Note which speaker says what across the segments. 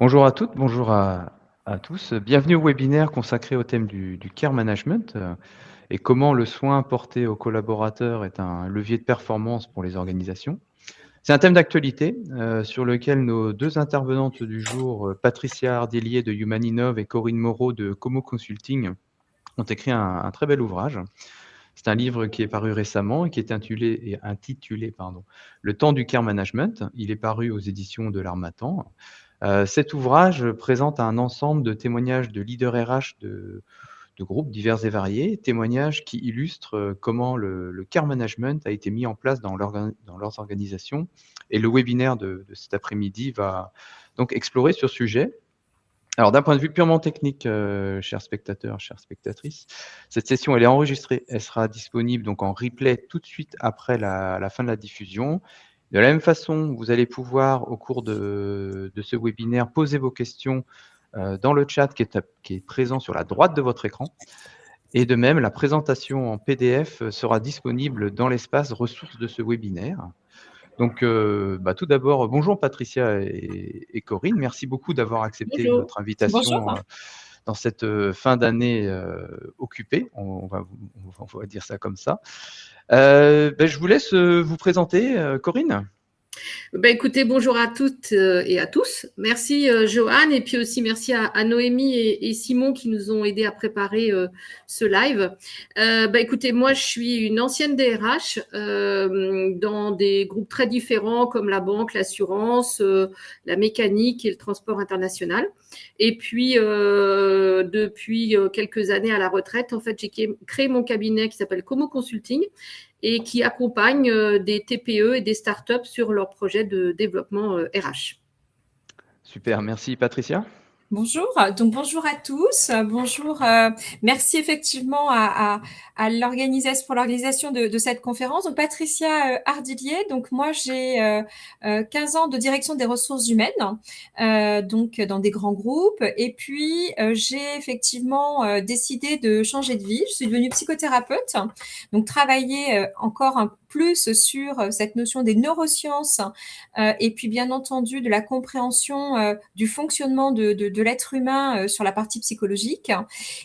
Speaker 1: Bonjour à toutes, bonjour à tous. Bienvenue au webinaire consacré au thème du care management et comment le soin porté aux collaborateurs est un levier de performance pour les organisations. C'est un thème d'actualité sur lequel nos deux intervenantes du jour, Patricia Ardelier de Humaninov et Corinne Moreau de Como Consulting, ont écrit un très bel ouvrage. C'est un livre qui est paru récemment et qui est intitulé Le temps du care management. Il est paru aux éditions de l'Harmattan. Cet ouvrage présente un ensemble de témoignages de leaders RH de groupes divers et variés, témoignages qui illustrent comment le care management a été mis en place dans leurs organisations. Et le webinaire de cet après-midi va donc explorer ce sujet. Alors, d'un point de vue purement technique, chers spectateurs, chères spectatrices, cette session, elle est enregistrée. Elle sera disponible donc en replay tout de suite après la fin de la diffusion. De la même façon, vous allez pouvoir, au cours de ce webinaire, poser vos questions dans le chat qui est présent sur la droite de votre écran. Et de même, la présentation en PDF sera disponible dans l'espace ressources de ce webinaire. Donc, tout d'abord, bonjour Patricia et Corinne. Merci beaucoup d'avoir accepté
Speaker 2: Bonjour.
Speaker 1: notre
Speaker 2: Bonjour.
Speaker 1: invitation dans cette fin d'année occupée. On va dire ça comme ça. Je vous laisse vous présenter, Corinne.
Speaker 2: Écoutez, bonjour à toutes et à tous. Merci Joanne et puis aussi merci à Noémie et Simon qui nous ont aidés à préparer ce live. Écoutez, moi je suis une ancienne DRH dans des groupes très différents comme la banque, l'assurance, la mécanique et le transport international. Et puis depuis quelques années à la retraite, en fait, j'ai créé mon cabinet qui s'appelle Como Consulting et qui accompagne des TPE et des startups sur leurs projets de développement RH.
Speaker 1: Super, merci Patricia.
Speaker 3: Bonjour, donc bonjour à tous, bonjour, merci effectivement à l'organisation pour l'organisation de cette conférence. Donc Patricia Ardilier, donc moi j'ai 15 ans de direction des ressources humaines, donc dans des grands groupes, et puis j'ai effectivement décidé de changer de vie. Je suis devenue psychothérapeute, donc travailler encore un plus sur cette notion des neurosciences et puis bien entendu de la compréhension du fonctionnement de l'être humain sur la partie psychologique.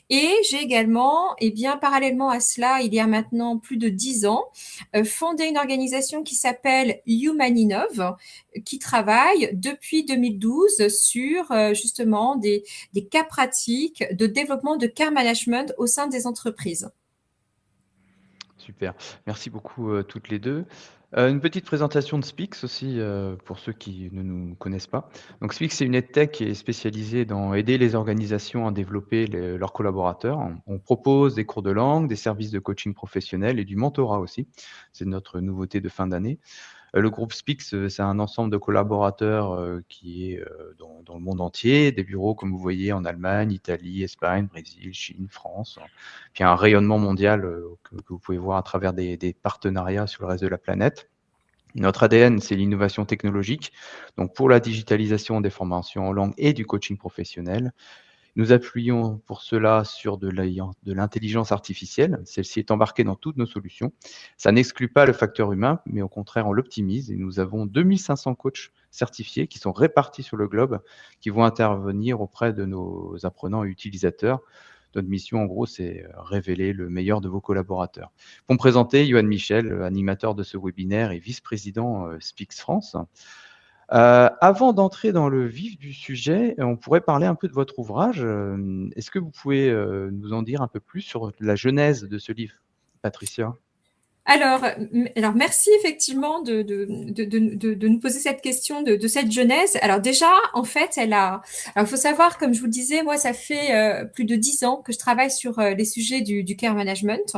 Speaker 3: Et j'ai également, et bien parallèlement à cela, il y a maintenant plus de 10 ans, fondé une organisation qui s'appelle Humaninov, qui travaille depuis 2012 sur justement des cas pratiques de développement de care management au sein des entreprises.
Speaker 1: Super, merci beaucoup toutes les deux. Une petite présentation de Spix aussi pour ceux qui ne nous connaissent pas. Donc Spix, c'est une EdTech qui est spécialisée dans aider les organisations à développer leurs collaborateurs. On propose des cours de langue, des services de coaching professionnel et du mentorat aussi. C'est notre nouveauté de fin d'année. Le groupe Spix, c'est un ensemble de collaborateurs qui est dans le monde entier, des bureaux comme vous voyez en Allemagne, Italie, Espagne, Brésil, Chine, France, puis un rayonnement mondial que vous pouvez voir à travers des partenariats sur le reste de la planète. Notre ADN, c'est l'innovation technologique, donc pour la digitalisation des formations en langue et du coaching professionnel. Nous appuyons pour cela sur de l'intelligence artificielle. Celle-ci est embarquée dans toutes nos solutions. Ça n'exclut pas le facteur humain, mais au contraire, on l'optimise. Et nous avons 2500 coachs certifiés qui sont répartis sur le globe, qui vont intervenir auprès de nos apprenants et utilisateurs. Notre mission, en gros, c'est révéler le meilleur de vos collaborateurs. Pour me présenter, Yoann Michel, animateur de ce webinaire et vice-président Spix France. Avant d'entrer dans le vif du sujet, on pourrait parler un peu de votre ouvrage. Est-ce que vous pouvez nous en dire un peu plus sur la genèse de ce livre, Patricia?
Speaker 3: Alors, merci effectivement de nous poser cette question de cette genèse. Alors déjà, en fait, alors il faut savoir, comme je vous le disais, moi, ça fait plus de 10 ans que je travaille sur les sujets du care management.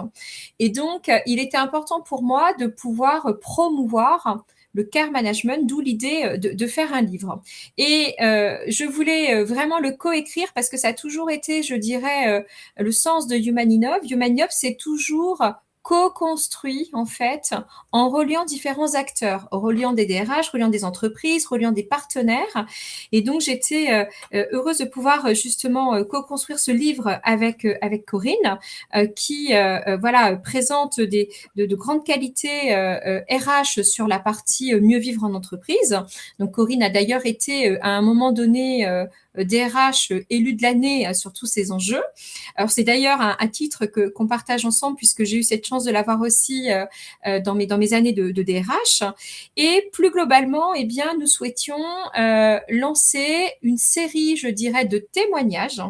Speaker 3: Et donc, il était important pour moi de pouvoir promouvoir le care management, d'où l'idée de faire un livre. Et je voulais vraiment le coécrire parce que ça a toujours été, je dirais, le sens de Humaninov. Humaninov, c'est toujours co-construit en fait en reliant différents acteurs, reliant des DRH, reliant des entreprises, reliant des partenaires. Et donc j'étais heureuse de pouvoir justement co-construire ce livre avec Corinne, qui voilà présente de grandes qualités RH sur la partie mieux vivre en entreprise. Donc Corinne a d'ailleurs été à un moment donné DRH élu de l'année sur tous ces enjeux. Alors c'est d'ailleurs un titre qu'on partage ensemble puisque j'ai eu cette chance de l'avoir aussi dans mes années de DRH. Et plus globalement, eh bien nous souhaitions lancer une série, je dirais, de témoignages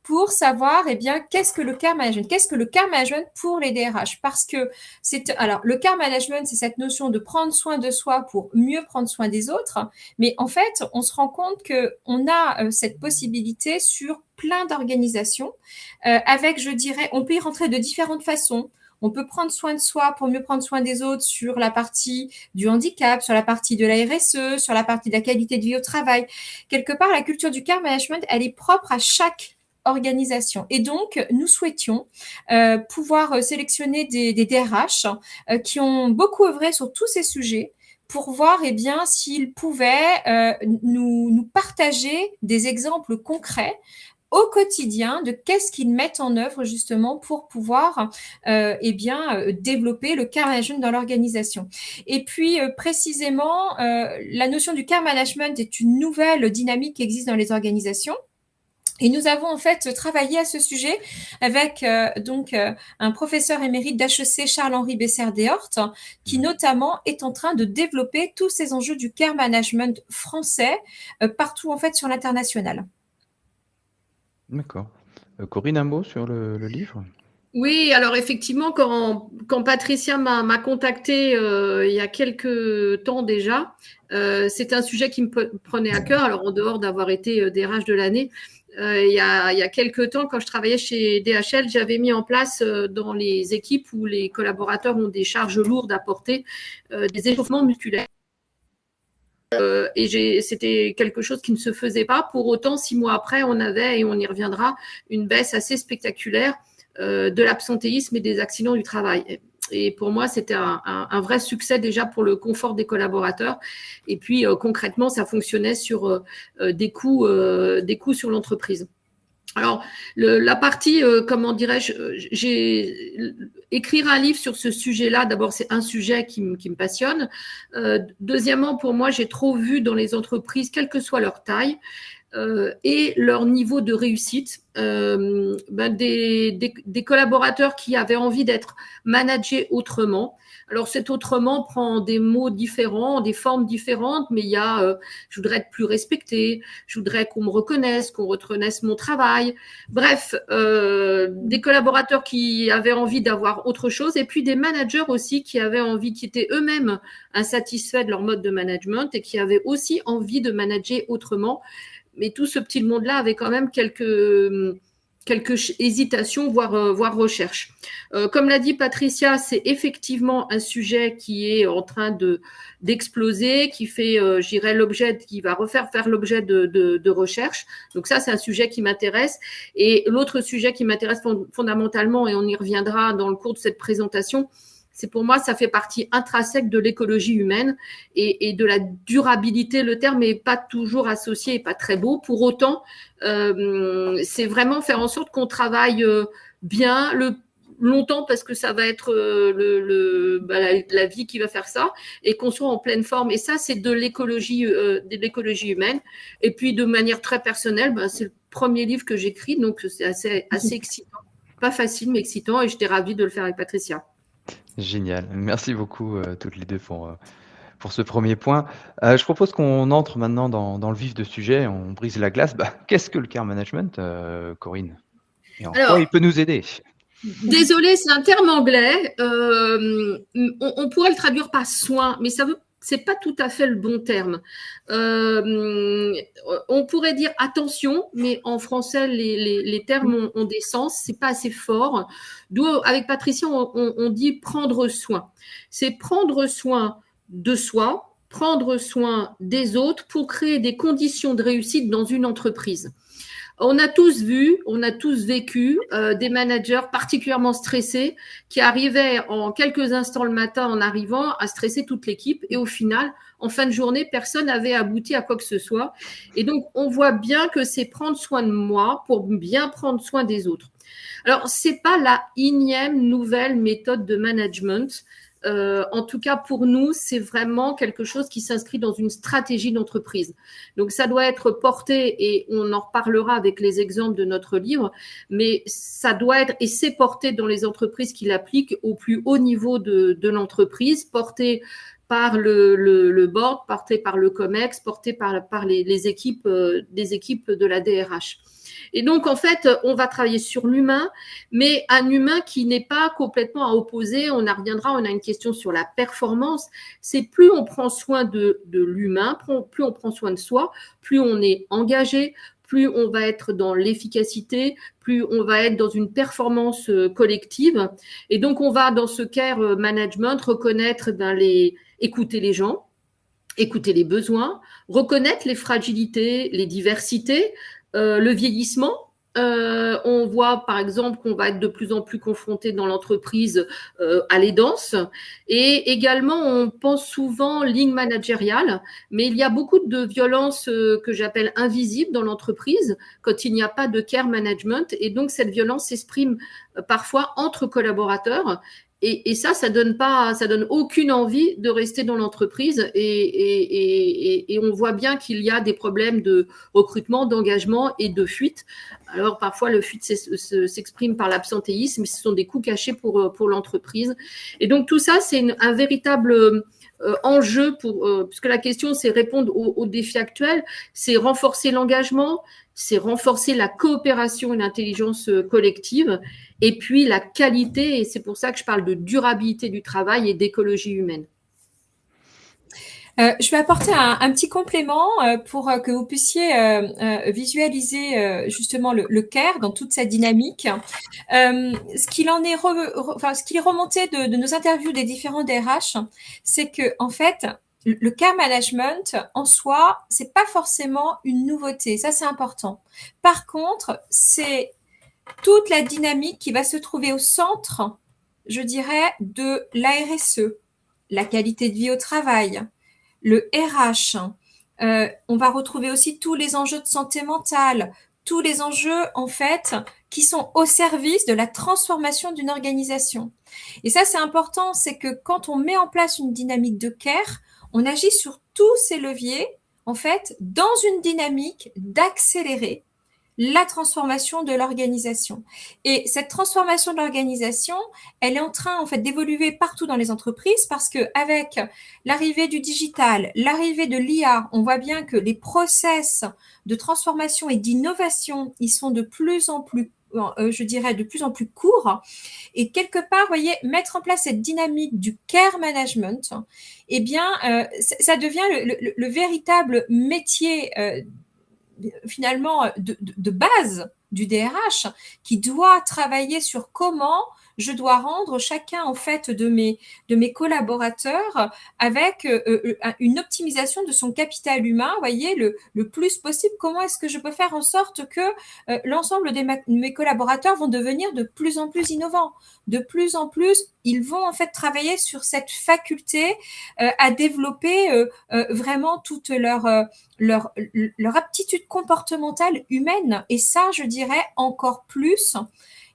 Speaker 3: pour savoir, eh bien, qu'est-ce que le care management? Qu'est-ce que le care management pour les DRH? Parce que alors, le care management, c'est cette notion de prendre soin de soi pour mieux prendre soin des autres. Mais en fait, on se rend compte que on a cette possibilité sur plein d'organisations, avec, je dirais, on peut y rentrer de différentes façons. On peut prendre soin de soi pour mieux prendre soin des autres sur la partie du handicap, sur la partie de la RSE, sur la partie de la qualité de vie au travail. Quelque part, la culture du care management, elle est propre à chaque organisation. Et donc, nous souhaitions pouvoir sélectionner des DRH qui ont beaucoup œuvré sur tous ces sujets pour voir eh bien, s'ils pouvaient nous partager des exemples concrets au quotidien de qu'est-ce qu'ils mettent en œuvre justement pour pouvoir eh bien développer le care management dans l'organisation. Et puis précisément, la notion du care management est une nouvelle dynamique qui existe dans les organisations. Et nous avons en fait travaillé à ce sujet avec un professeur émérite d'HEC, Charles-Henri Besser-Deshorts, qui notamment est en train de développer tous ces enjeux du care management français partout en fait sur l'international.
Speaker 1: D'accord. Corinne, un mot sur le livre?
Speaker 2: Oui, alors effectivement, quand Patricia m'a contacté il y a quelques temps déjà, c'est un sujet qui me prenait à cœur. Alors en dehors d'avoir été DRH de l'année, il y a quelques temps, quand je travaillais chez DHL, j'avais mis en place dans les équipes où les collaborateurs ont des charges lourdes à porter, des échauffements musculaires. Et c'était quelque chose qui ne se faisait pas. Pour autant, 6 mois après, on avait, et on y reviendra, une baisse assez spectaculaire de l'absentéisme et des accidents du travail. Et pour moi, c'était un vrai succès déjà pour le confort des collaborateurs. Et puis, concrètement, ça fonctionnait sur des coûts sur l'entreprise. Alors, la partie, comment dirais-je, écrire un livre sur ce sujet-là, d'abord, c'est un sujet qui me passionne. Deuxièmement, pour moi, j'ai trop vu dans les entreprises, quelle que soit leur taille, et leur niveau de réussite, des collaborateurs qui avaient envie d'être managés autrement. Alors, cet autrement prend des mots différents, des formes différentes, mais il y a je voudrais être plus respecté, je voudrais qu'on me reconnaisse, qu'on reconnaisse mon travail. Bref, des collaborateurs qui avaient envie d'avoir autre chose, et puis des managers aussi qui avaient envie, qui étaient eux-mêmes insatisfaits de leur mode de management et qui avaient aussi envie de manager autrement. Mais tout ce petit monde-là avait quand même quelques hésitations, voire recherches. Comme l'a dit Patricia, c'est effectivement un sujet qui est en train d'exploser, qui fait, qui va faire l'objet de recherches. Donc ça, c'est un sujet qui m'intéresse. Et l'autre sujet qui m'intéresse fondamentalement, et on y reviendra dans le cours de cette présentation, c'est pour moi, ça fait partie intrinsèque de l'écologie humaine et de la durabilité. Le terme n'est pas toujours associé et pas très beau. Pour autant, c'est vraiment faire en sorte qu'on travaille bien, longtemps, parce que ça va être la vie qui va faire ça, et qu'on soit en pleine forme. Et ça, c'est de l'écologie humaine. Et puis, de manière très personnelle, c'est le premier livre que j'écris, donc c'est assez excitant. Pas facile, mais excitant, et j'étais ravie de le faire avec Patricia.
Speaker 1: Génial. Merci beaucoup toutes les deux pour ce premier point. Je propose qu'on entre maintenant dans le vif du sujet, on brise la glace. Qu'est-ce que le care management, Corinne? Et en quoi il peut nous aider?
Speaker 2: Désolée, c'est un terme anglais. On pourrait le traduire par soin, mais c'est pas tout à fait le bon terme. On pourrait dire attention, mais en français, les termes ont des sens, c'est pas assez fort. D'où, avec Patricia, on dit prendre soin. C'est prendre soin de soi, prendre soin des autres pour créer des conditions de réussite dans une entreprise. On a tous vu, on a tous vécu des managers particulièrement stressés qui arrivaient en quelques instants le matin en arrivant à stresser toute l'équipe et au final, en fin de journée, personne n'avait abouti à quoi que ce soit. Et donc, on voit bien que c'est prendre soin de moi pour bien prendre soin des autres. Alors, c'est pas la énième nouvelle méthode de management. En tout cas, pour nous, c'est vraiment quelque chose qui s'inscrit dans une stratégie d'entreprise. Donc, ça doit être porté, et on en reparlera avec les exemples de notre livre, mais ça doit être, et c'est porté dans les entreprises qui l'appliquent au plus haut niveau de l'entreprise, porté par le board, porté par le COMEX, porté par les équipes, des équipes de la DRH. Et donc, en fait, on va travailler sur l'humain, mais un humain qui n'est pas complètement à opposer. On y reviendra, on a une question sur la performance. C'est plus on prend soin de l'humain, plus on prend soin de soi, plus on est engagé, plus on va être dans l'efficacité, plus on va être dans une performance collective. Et donc, on va, dans ce care management, reconnaître écouter les gens, écouter les besoins, reconnaître les fragilités, les diversités, le vieillissement. On voit par exemple qu'on va être de plus en plus confronté dans l'entreprise à l'aidance, et également on pense souvent ligne managériale, mais il y a beaucoup de violences que j'appelle invisibles dans l'entreprise quand il n'y a pas de care management, et donc cette violence s'exprime parfois entre collaborateurs. Et ça donne aucune envie de rester dans l'entreprise. Et on voit bien qu'il y a des problèmes de recrutement, d'engagement et de fuite. Alors, parfois, le fuite s'exprime par l'absentéisme, mais ce sont des coûts cachés pour l'entreprise. Et donc, tout ça, c'est un véritable enjeu puisque la question, c'est répondre aux défis actuels, c'est renforcer l'engagement, c'est renforcer la coopération et l'intelligence collective, et puis la qualité, et c'est pour ça que je parle de durabilité du travail et d'écologie humaine.
Speaker 3: Je vais apporter un petit complément pour que vous puissiez visualiser justement le care dans toute sa dynamique. Ce qu'il en est ce qui est remonté de nos interviews des différents DRH, c'est que en fait, le care management en soi, c'est pas forcément une nouveauté. Ça, c'est important. Par contre, c'est toute la dynamique qui va se trouver au centre, je dirais, de la RSE, la qualité de vie au travail, le RH. On va retrouver aussi tous les enjeux de santé mentale, tous les enjeux, en fait, qui sont au service de la transformation d'une organisation. Et ça, c'est important, c'est que quand on met en place une dynamique de care, on agit sur tous ces leviers, en fait, dans une dynamique d'accélérer la transformation de l'organisation. Et cette transformation de l'organisation, elle est en train en fait d'évoluer partout dans les entreprises, parce que avec l'arrivée du digital, l'arrivée de l'IA, on voit bien que les process de transformation et d'innovation, ils sont de plus en plus je dirais de plus en plus courts, et quelque part, vous voyez, mettre en place cette dynamique du care management, eh bien, ça devient le véritable métier finalement de base du DRH, qui doit travailler sur comment je dois rendre chacun en fait de mes collaborateurs avec une optimisation de son capital humain, voyez, le plus possible. Comment est-ce que je peux faire en sorte que l'ensemble de mes collaborateurs vont devenir de plus en plus innovants, de plus en plus ils vont en fait travailler sur cette faculté à développer vraiment toute leur aptitude comportementale humaine. Et ça, je dirais encore plus,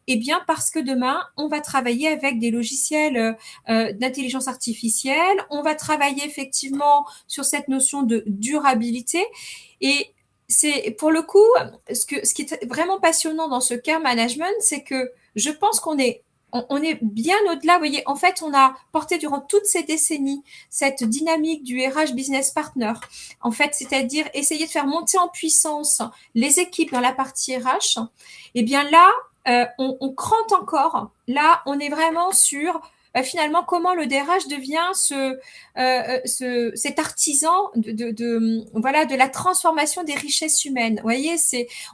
Speaker 3: eh bien parce que demain, on va travailler avec des logiciels d'intelligence artificielle, on va travailler effectivement sur cette notion de durabilité. Et c'est pour le coup, ce qui est vraiment passionnant dans ce care management, c'est que je pense qu'on est bien au-delà. Vous voyez, en fait, on a porté durant toutes ces décennies cette dynamique du RH business partner. En fait, c'est-à-dire essayer de faire monter en puissance les équipes dans la partie RH. Eh bien là, on crante encore. Là, on est vraiment sur finalement comment le DRH devient cet artisan de la transformation des richesses humaines. Vous voyez,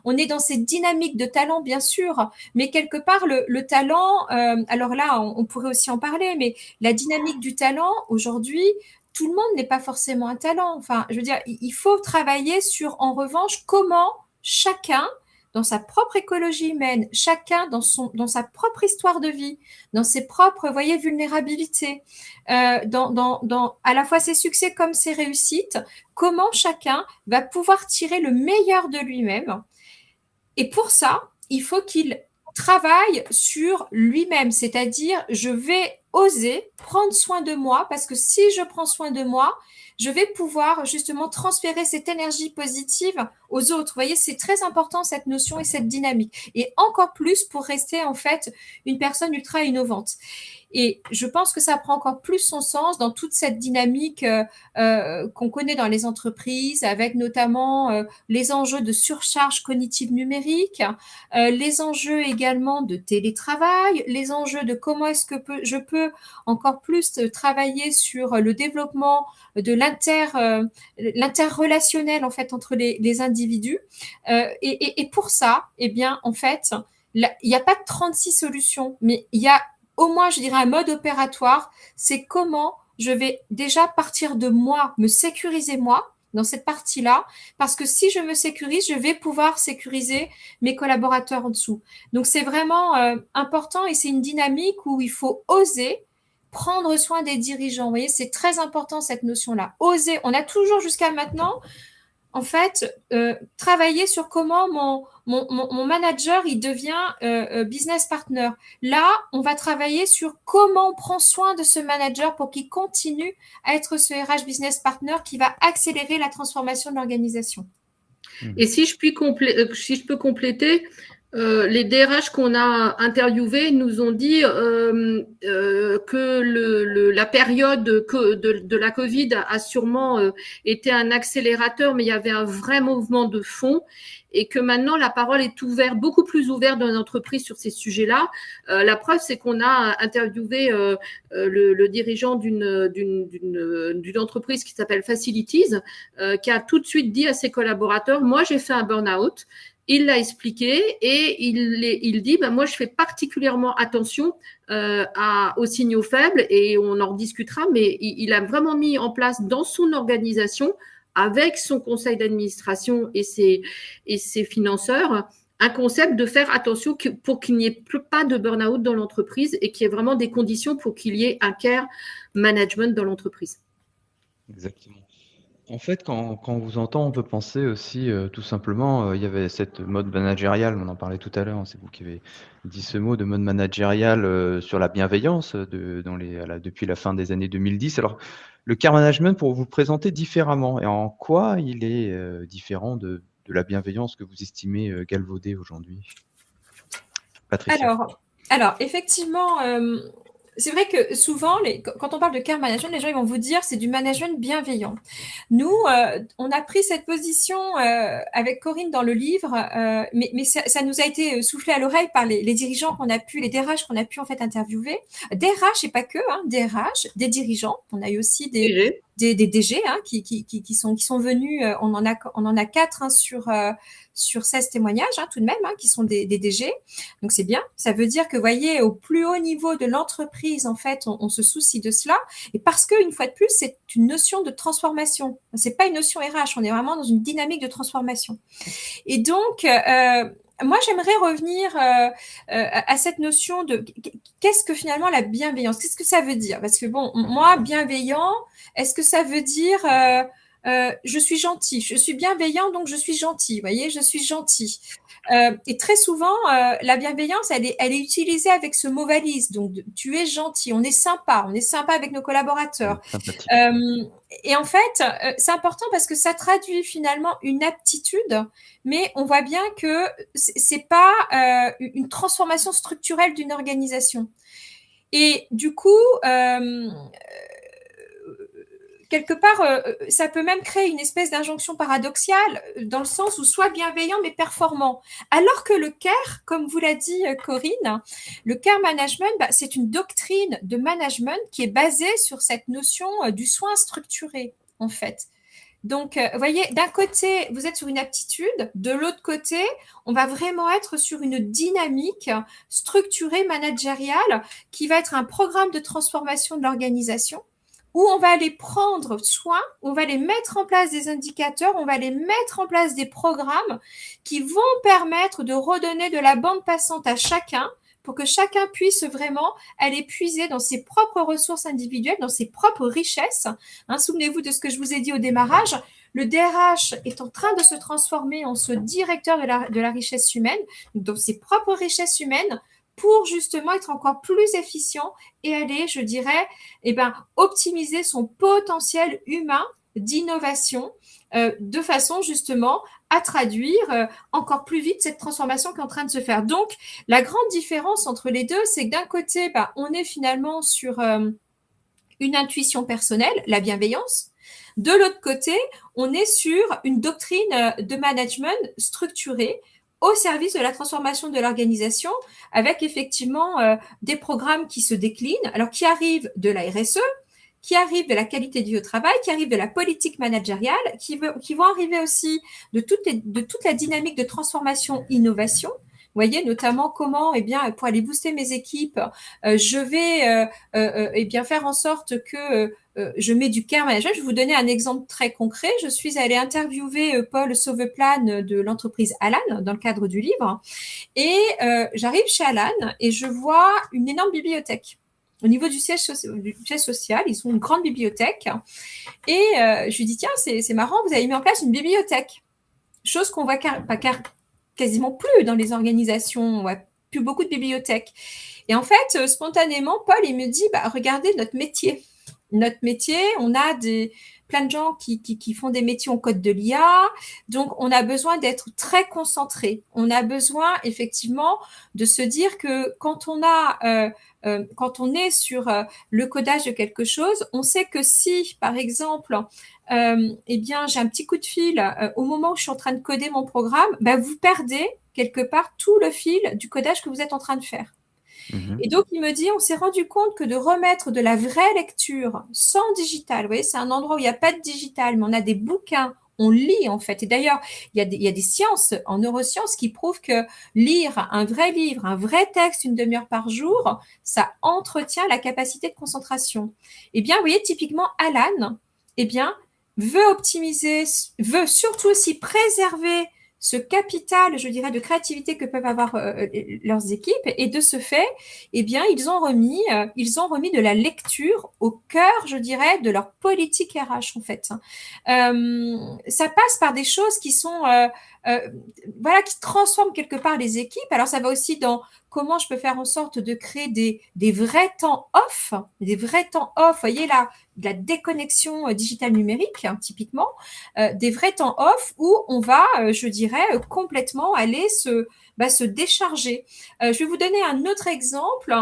Speaker 3: on est dans cette dynamique de talent, bien sûr, mais quelque part le talent, alors là on pourrait aussi en parler, mais la dynamique du talent aujourd'hui, tout le monde n'est pas forcément un talent. Enfin, je veux dire, il faut travailler sur, en revanche, comment chacun dans sa propre écologie humaine, chacun dans sa propre histoire de vie, dans ses propres, vous voyez, vulnérabilités, à la fois ses succès comme ses réussites, comment chacun va pouvoir tirer le meilleur de lui-même. Et pour ça, il faut qu'il travaille sur lui-même, c'est-à-dire je vais oser prendre soin de moi, parce que si je prends soin de moi, je vais pouvoir justement transférer cette énergie positive aux autres. Vous voyez, c'est très important cette notion et cette dynamique. Et encore plus pour rester en fait une personne ultra innovante. Et je pense que ça prend encore plus son sens dans toute cette dynamique qu'on connaît dans les entreprises, avec notamment les enjeux de surcharge cognitive numérique, les enjeux également de télétravail, les enjeux de comment est-ce que je peux encore plus travailler sur le développement de l'interrelationnel en fait entre les individus. Et pour ça, eh bien, en fait, il n'y a pas de 36 solutions, mais il y a au moins, je dirais, un mode opératoire, c'est comment je vais déjà partir de moi, me sécuriser moi dans cette partie-là, parce que si je me sécurise, je vais pouvoir sécuriser mes collaborateurs en dessous. Donc, c'est vraiment important et c'est une dynamique où il faut oser prendre soin des dirigeants. Vous voyez, c'est très important cette notion-là. Oser. On a toujours jusqu'à maintenant en fait, travailler sur comment mon manager, il devient business partner. Là, on va travailler sur comment on prend soin de ce manager pour qu'il continue à être ce RH business partner qui va accélérer la transformation de l'organisation.
Speaker 2: Et si je peux compléter, les DRH qu'on a interviewés nous ont dit que la période de la Covid a sûrement été un accélérateur, mais il y avait un vrai mouvement de fond et que maintenant la parole est ouverte, beaucoup plus ouverte dans les entreprises sur ces sujets-là. La preuve, c'est qu'on a interviewé le dirigeant d'une entreprise qui s'appelle Facilities, qui a tout de suite dit à ses collaborateurs, moi j'ai fait un burn-out. Il l'a expliqué et il dit, moi, je fais particulièrement attention aux signaux faibles et on en rediscutera, mais il a vraiment mis en place dans son organisation, avec son conseil d'administration et ses financeurs, un concept de faire attention pour qu'il n'y ait pas de burn-out dans l'entreprise et qu'il y ait vraiment des conditions pour qu'il y ait un care management dans l'entreprise.
Speaker 1: Exactement. En fait, quand on vous entend, on peut penser aussi tout simplement, il y avait cette mode managériale, on en parlait tout à l'heure, c'est vous qui avez dit ce mot de mode managérial sur la bienveillance depuis la fin des années 2010. Alors, le care management, pour vous le présenter différemment, et en quoi il est différent de la bienveillance que vous estimez galvaudée aujourd'hui, Patricia?
Speaker 3: Alors effectivement, c'est vrai que souvent, quand on parle de care management, les gens ils vont vous dire c'est du management bienveillant. Nous, on a pris cette position avec Corinne dans le livre, mais ça nous a été soufflé à l'oreille par les dirigeants les DRH qu'on a pu en fait interviewer. DRH et pas que, DRH, des dirigeants. On a eu aussi des DG qui sont venus. On en a 4 sur 16 témoignages tout de même qui sont des DG. Donc c'est bien. Ça veut dire que vous voyez au plus haut niveau de l'entreprise en fait on se soucie de cela et parce que une fois de plus c'est une notion de transformation. C'est pas une notion RH. On est vraiment dans une dynamique de transformation. Et donc moi, j'aimerais revenir à cette notion de qu'est-ce que finalement la bienveillance, qu'est-ce que ça veut dire? Parce que bon, moi, bienveillant, est-ce que ça veut dire je suis gentil, je suis bienveillant, donc je suis gentil, vous voyez, je suis gentil. Et très souvent, la bienveillance, elle est utilisée avec ce mot valise. Donc, tu es gentil, on est sympa avec nos collaborateurs. Et en fait, c'est important parce que ça traduit finalement une aptitude, mais on voit bien que c'est pas une transformation structurelle d'une organisation. Et du coup, quelque part, ça peut même créer une espèce d'injonction paradoxale dans le sens où soit bienveillant mais performant. Alors que le care, comme vous l'a dit Corinne, le care management, c'est une doctrine de management qui est basée sur cette notion du soin structuré, en fait. Donc, vous voyez, d'un côté, vous êtes sur une aptitude, de l'autre côté, on va vraiment être sur une dynamique structurée managériale qui va être un programme de transformation de l'organisation où on va aller prendre soin, on va aller mettre en place des indicateurs, on va aller mettre en place des programmes qui vont permettre de redonner de la bande passante à chacun pour que chacun puisse vraiment aller puiser dans ses propres ressources individuelles, dans ses propres richesses. Souvenez-vous de ce que je vous ai dit au démarrage. Le DRH est en train de se transformer en ce directeur de la richesse humaine, dans ses propres richesses humaines, pour justement être encore plus efficient et aller, je dirais, optimiser son potentiel humain d'innovation de façon justement à traduire encore plus vite cette transformation qui est en train de se faire. Donc, la grande différence entre les deux, c'est que d'un côté, on est finalement sur une intuition personnelle, la bienveillance. De l'autre côté, on est sur une doctrine de management structurée au service de la transformation de l'organisation, avec effectivement des programmes qui se déclinent, alors qui arrivent de la RSE, qui arrivent de la qualité de vie au travail, qui arrivent de la politique managériale, qui vont arriver aussi de toute la dynamique de transformation innovation. Vous voyez, notamment comment, pour aller booster mes équipes, je vais faire en sorte que je mets du care management. Je vais vous donner un exemple très concret. Je suis allée interviewer Paul Sauveplane de l'entreprise Alan dans le cadre du livre. Et j'arrive chez Alan et je vois une énorme bibliothèque. Au niveau du siège social, ils ont une grande bibliothèque. Et je lui dis, tiens, c'est marrant, vous avez mis en place une bibliothèque. Chose qu'on voit quasiment plus dans les organisations. On voit plus beaucoup de bibliothèques. Et en fait, spontanément, Paul, il me dit, regardez notre métier. Notre métier, on a plein de gens qui font des métiers en code de l'IA. Donc, on a besoin d'être très concentré. On a besoin, effectivement, de se dire que quand on est sur le codage de quelque chose, on sait que si, par exemple, j'ai un petit coup de fil au moment où je suis en train de coder mon programme, vous perdez quelque part tout le fil du codage que vous êtes en train de faire. Et donc, il me dit, on s'est rendu compte que de remettre de la vraie lecture sans digital, vous voyez, c'est un endroit où il n'y a pas de digital, mais on a des bouquins, on lit en fait. Et d'ailleurs, il y a des sciences, en neurosciences, qui prouvent que lire un vrai livre, un vrai texte, une demi-heure par jour, ça entretient la capacité de concentration. Vous voyez, typiquement, Alan, veut surtout aussi préserver ce capital, je dirais, de créativité que peuvent avoir leurs équipes. Et de ce fait, ils ont remis de la lecture au cœur, je dirais, de leur politique RH, en fait. Ça passe par des choses qui sont, qui transforment quelque part les équipes. Alors, ça va aussi dans comment je peux faire en sorte de créer des vrais temps off, vous voyez là, de la déconnexion digitale numérique, typiquement, des vrais temps off où on va, je dirais, complètement aller se décharger. Je vais vous donner un autre exemple.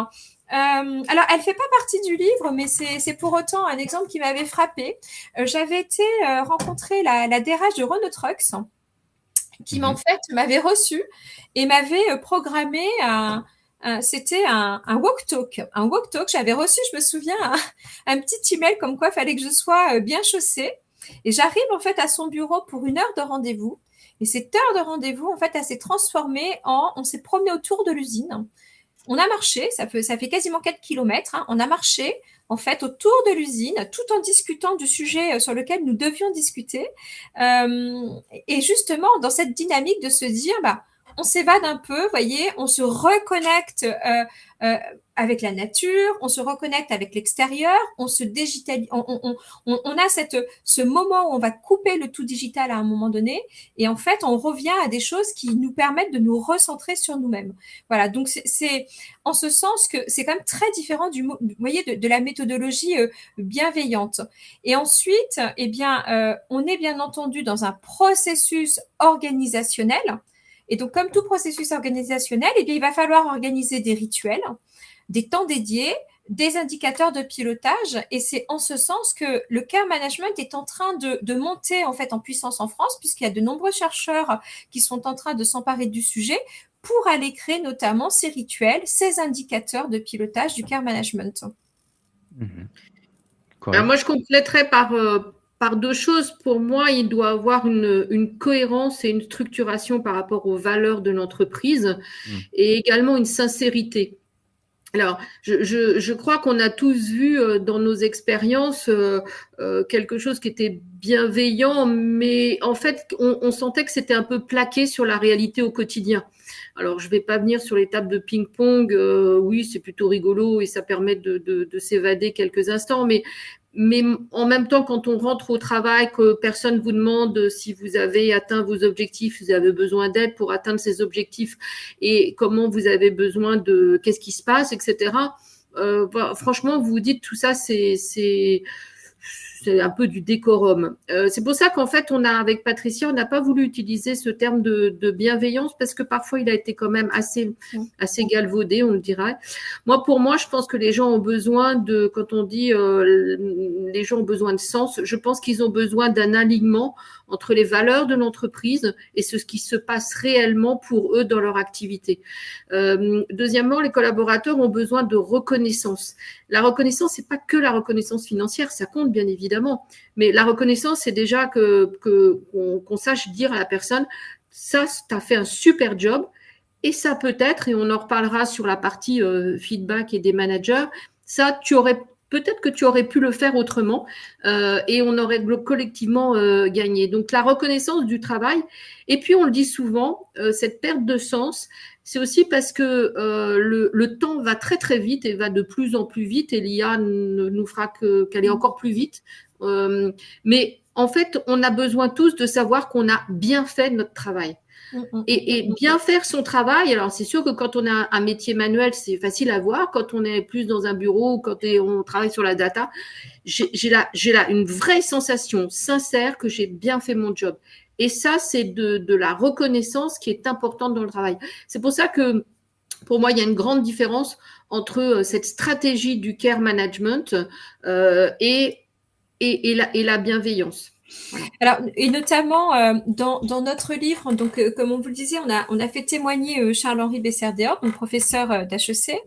Speaker 3: Alors, elle fait pas partie du livre, mais c'est pour autant un exemple qui m'avait frappée. J'avais été rencontrer la DRH de Renault Trucks, qui en fait m'avait reçu et m'avait programmé c'était un walk talk. Un walk talk, j'avais reçu, je me souviens, un petit email comme quoi il fallait que je sois bien chaussée. Et j'arrive en fait à son bureau pour 1 heure de rendez-vous. Et cette heure de rendez-vous, en fait, elle s'est transformée on s'est promené autour de l'usine. On a marché, ça fait quasiment 4 kilomètres. On a marché, en fait, autour de l'usine, tout en discutant du sujet sur lequel nous devions discuter. Et justement, dans cette dynamique de se dire, on s'évade un peu, voyez, on se reconnecte avec la nature, on se reconnecte avec l'extérieur, on se digitalise, on a ce moment où on va couper le tout digital à un moment donné, et en fait, on revient à des choses qui nous permettent de nous recentrer sur nous-mêmes. Voilà, donc c'est en ce sens que c'est quand même très différent vous voyez, de la méthodologie bienveillante. Et ensuite, on est bien entendu dans un processus organisationnel. Et donc, comme tout processus organisationnel, il va falloir organiser des rituels, des temps dédiés, des indicateurs de pilotage. Et c'est en ce sens que le care management est en train de monter en fait en puissance en France, puisqu'il y a de nombreux chercheurs qui sont en train de s'emparer du sujet pour aller créer notamment ces rituels, ces indicateurs de pilotage du care management.
Speaker 2: Alors moi, je compléterais par 2 choses. Pour moi, il doit avoir une cohérence et une structuration par rapport aux valeurs de l'entreprise et également une sincérité. Alors, je crois qu'on a tous vu dans nos expériences quelque chose qui était bienveillant, mais en fait, on sentait que c'était un peu plaqué sur la réalité au quotidien. Alors, je ne vais pas venir sur les tables de ping-pong. Oui, c'est plutôt rigolo et ça permet de s'évader quelques instants, mais en même temps, quand on rentre au travail, que personne vous demande si vous avez atteint vos objectifs, vous avez besoin d'aide pour atteindre ces objectifs et comment vous avez besoin de, qu'est-ce qui se passe, etc. Franchement, vous vous dites tout ça, c'est un peu du décorum. C'est pour ça qu'en fait, avec Patricia, on n'a pas voulu utiliser ce terme de bienveillance parce que parfois, il a été quand même assez galvaudé, on le dirait. Pour moi, je pense que les gens ont besoin quand on dit les gens ont besoin de sens, je pense qu'ils ont besoin d'un alignement entre les valeurs de l'entreprise et ce qui se passe réellement pour eux dans leur activité. Deuxièmement, les collaborateurs ont besoin de reconnaissance. La reconnaissance, c'est pas que la reconnaissance financière, ça compte bien évidemment, mais la reconnaissance, c'est déjà qu'on sache dire à la personne, ça, tu as fait un super job, et ça peut-être, et on en reparlera sur la partie feedback et des managers, ça, peut-être que tu aurais pu le faire autrement et on aurait collectivement gagné. Donc, la reconnaissance du travail. Et puis, on le dit souvent, cette perte de sens, c'est aussi parce que le temps va très, très vite et va de plus en plus vite et l'IA ne nous fera qu'aller encore plus vite. Mais en fait, on a besoin tous de savoir qu'on a bien fait notre travail. Et bien faire son travail, alors c'est sûr que quand on a un métier manuel, c'est facile à voir. Quand on est plus dans un bureau ou quand on travaille sur la data, j'ai là une vraie sensation sincère que j'ai bien fait mon job. Et ça, c'est de la reconnaissance qui est importante dans le travail. C'est pour ça que, pour moi, il y a une grande différence entre cette stratégie du care management et la bienveillance.
Speaker 3: Voilà. Alors, et notamment dans notre livre, donc comme on vous le disait, on a fait témoigner Charles-Henri Besserdéor, donc professeur d'HEC.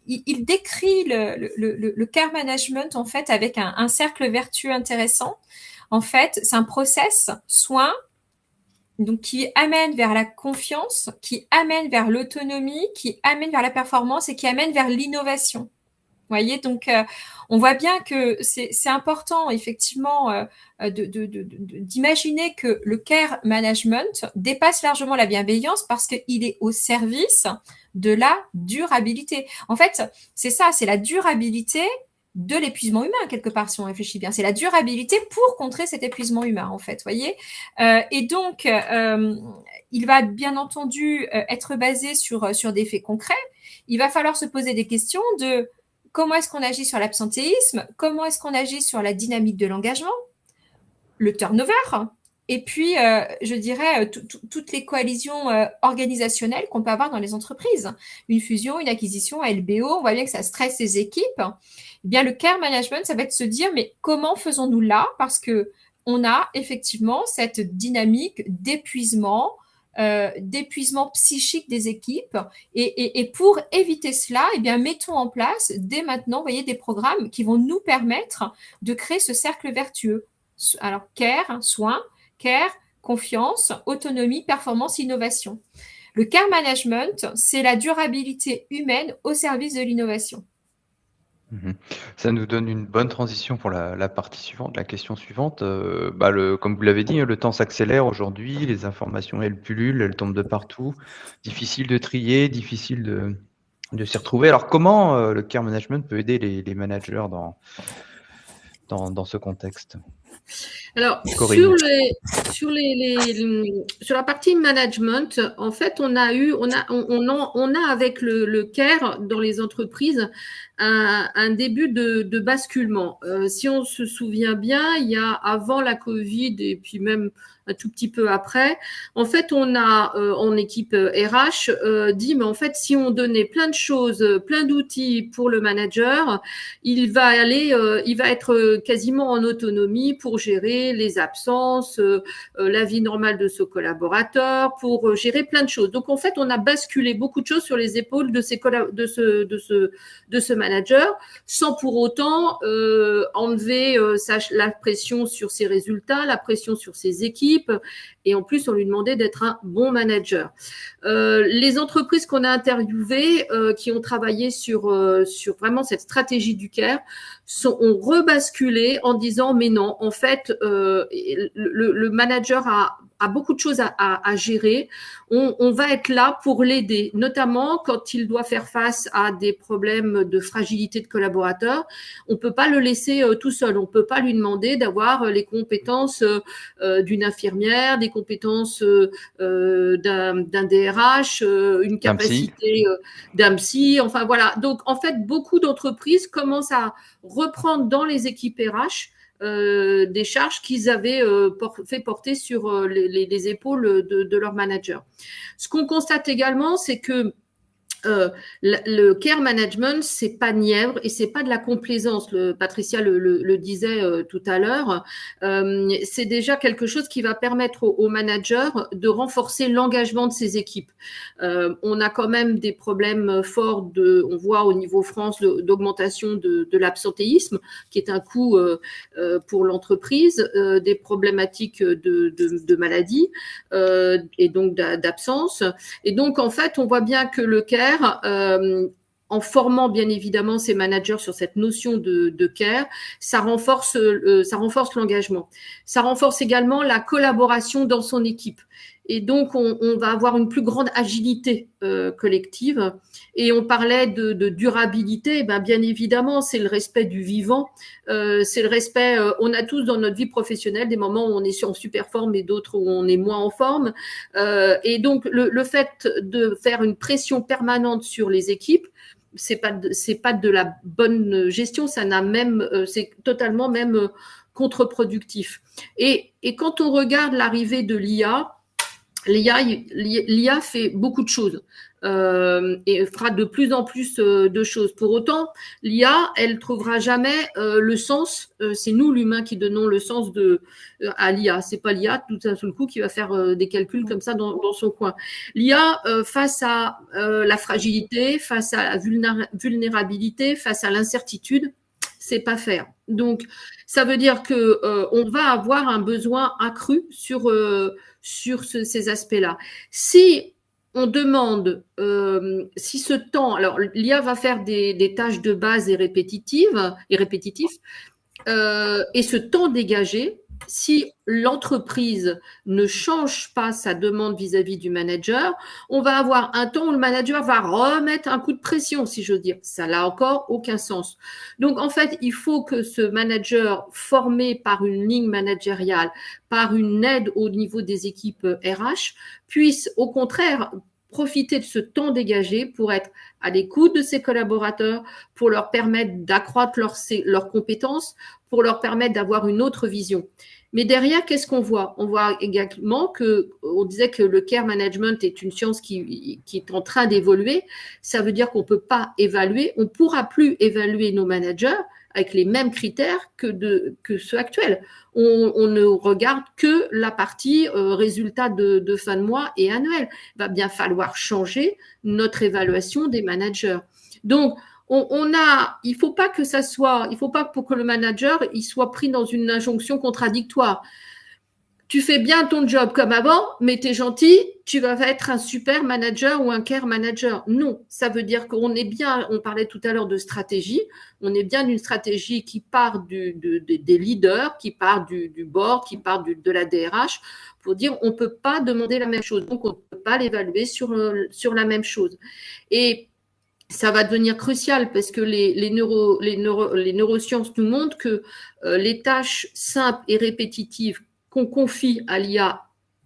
Speaker 3: Il décrit le care management en fait avec un cercle vertueux intéressant. En fait, c'est un process soin donc qui amène vers la confiance, qui amène vers l'autonomie, qui amène vers la performance et qui amène vers l'innovation. Vous voyez, donc on voit bien que c'est important effectivement d'imaginer que le care management dépasse largement la bienveillance parce qu'il est au service de la durabilité. En fait, c'est ça, c'est la durabilité de l'épuisement humain quelque part si on réfléchit bien. C'est la durabilité pour contrer cet épuisement humain en fait, voyez. Et donc il va bien entendu être basé sur des faits concrets. Il va falloir se poser des questions de comment est-ce qu'on agit sur l'absentéisme? Comment est-ce qu'on agit sur la dynamique de l'engagement? Le turnover? Et puis, je dirais, toutes les coalitions organisationnelles qu'on peut avoir dans les entreprises. Une fusion, une acquisition, un LBO, on voit bien que ça stresse les équipes. Eh bien, le care management, ça va être se dire, mais comment faisons-nous là? Parce que on a effectivement cette dynamique d'épuisement psychique des équipes et pour éviter cela, eh bien mettons en place dès maintenant, vous voyez, des programmes qui vont nous permettre de créer ce cercle vertueux. Alors care, soin, care, confiance, autonomie, performance, innovation. Le care management, c'est la durabilité humaine au service de l'innovation.
Speaker 1: Ça nous donne une bonne transition pour la partie suivante, la question suivante. Comme vous l'avez dit, le temps s'accélère aujourd'hui, les informations, elles pullulent, elles tombent de partout. Difficile de trier, difficile de s'y retrouver. Alors, comment le care management peut aider les managers dans ce contexte?
Speaker 2: Alors, sur la partie management, en fait, on a avec le care dans les entreprises un début de basculement. Si on se souvient bien, il y a avant la Covid et puis même un tout petit peu après, en fait, on a en équipe RH dit, mais en fait, si on donnait plein de choses, plein d'outils pour le manager, il va être quasiment en autonomie pour gérer les absences, la vie normale de ce collaborateur, pour gérer plein de choses. Donc, en fait, on a basculé beaucoup de choses sur les épaules de ce manager, sans pour autant enlever la pression sur ses résultats, la pression sur ses équipes, et en plus, on lui demandait d'être un bon manager. Les entreprises qu'on a interviewées, qui ont travaillé sur vraiment cette stratégie du CARE, ont rebasculé en disant mais non, en fait, le manager a beaucoup de choses à gérer. On va être là pour l'aider, notamment quand il doit faire face à des problèmes de fragilité de collaborateurs. On peut pas le laisser tout seul. On peut pas lui demander d'avoir les compétences d'une infirmière, des compétences d'un DRH, une capacité d'un psy. Enfin voilà. Donc en fait, beaucoup d'entreprises commencent à reprendre dans les équipes RH des charges qu'ils avaient fait porter sur les épaules de leur manager. Ce qu'on constate également, c'est que le care management, c'est pas Nièvre et c'est pas de la complaisance. Patricia le disait tout à l'heure. C'est déjà quelque chose qui va permettre aux managers de renforcer l'engagement de ses équipes. On a quand même des problèmes forts on voit au niveau France d'augmentation de l'absentéisme, qui est un coût pour l'entreprise, des problématiques de maladie et donc d'absence. Et donc en fait, on voit bien que le care, en formant bien évidemment ses managers sur cette notion de care, ça renforce l'engagement. Ça renforce également la collaboration dans son équipe. Et donc, on va avoir une plus grande agilité collective. Et on parlait de durabilité. Bien évidemment, c'est le respect du vivant. C'est le respect. On a tous dans notre vie professionnelle des moments où on est en super forme et d'autres où on est moins en forme. Et donc, le fait de faire une pression permanente sur les équipes, c'est pas de la bonne gestion. C'est totalement même contre-productif. Et quand on regarde l'arrivée de l'IA fait beaucoup de choses et fera de plus en plus de choses. Pour autant, l'IA, elle trouvera jamais le sens. C'est nous, l'humain, qui donnons le sens à l'IA. C'est pas l'IA tout d'un seul coup qui va faire des calculs comme ça dans son coin. L'IA, face à la fragilité, face à la vulnérabilité, face à l'incertitude, c'est pas faire. Donc, ça veut dire que on va avoir un besoin accru sur ces aspects-là. Si on demande, si ce temps, alors l'IA va faire des tâches de base et répétitif, et ce temps dégagé, si l'entreprise ne change pas sa demande vis-à-vis du manager, on va avoir un temps où le manager va remettre un coup de pression, si j'ose dire. Ça n'a encore aucun sens. Donc, en fait, il faut que ce manager formé par une ligne managériale, par une aide au niveau des équipes RH, puisse au contraire profiter de ce temps dégagé pour être à l'écoute de ses collaborateurs, pour leur permettre d'accroître leurs compétences, pour leur permettre d'avoir une autre vision. Mais derrière, qu'est-ce qu'on voit? On voit également on disait que le care management est une science qui est en train d'évoluer. Ça veut dire qu'on peut pas évaluer, on pourra plus évaluer nos managers avec les mêmes critères que ceux actuels. On ne regarde que la partie résultat de fin de mois et annuel. Il va bien falloir changer notre évaluation des managers. Donc, il faut pas pour que le manager, il soit pris dans une injonction contradictoire. Tu fais bien ton job comme avant, mais tu es gentil, tu vas être un super manager ou un care manager. Non, ça veut dire qu'on est bien, on parlait tout à l'heure de stratégie, on est bien d'une stratégie qui part des leaders, qui part du board, qui part de la DRH, pour dire on ne peut pas demander la même chose, donc on ne peut pas l'évaluer sur la même chose. Et ça va devenir crucial parce que les neurosciences nous montrent que les tâches simples et répétitives qu'on confie à l'IA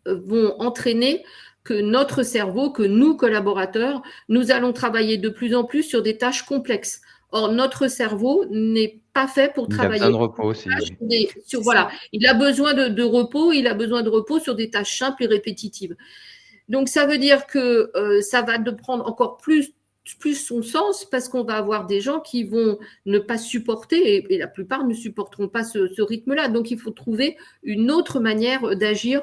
Speaker 2: vont entraîner que notre cerveau, que nous, collaborateurs, nous allons travailler de plus en plus sur des tâches complexes. Or, notre cerveau n'est pas fait pour travailler.
Speaker 1: Il a besoin de repos aussi.
Speaker 2: Voilà, il a besoin de repos, il a besoin de repos sur des tâches simples et répétitives. Donc, ça veut dire que ça va prendre encore plus plus son sens parce qu'on va avoir des gens qui vont ne pas supporter, et la plupart ne supporteront pas ce rythme-là. Donc, il faut trouver une autre manière d'agir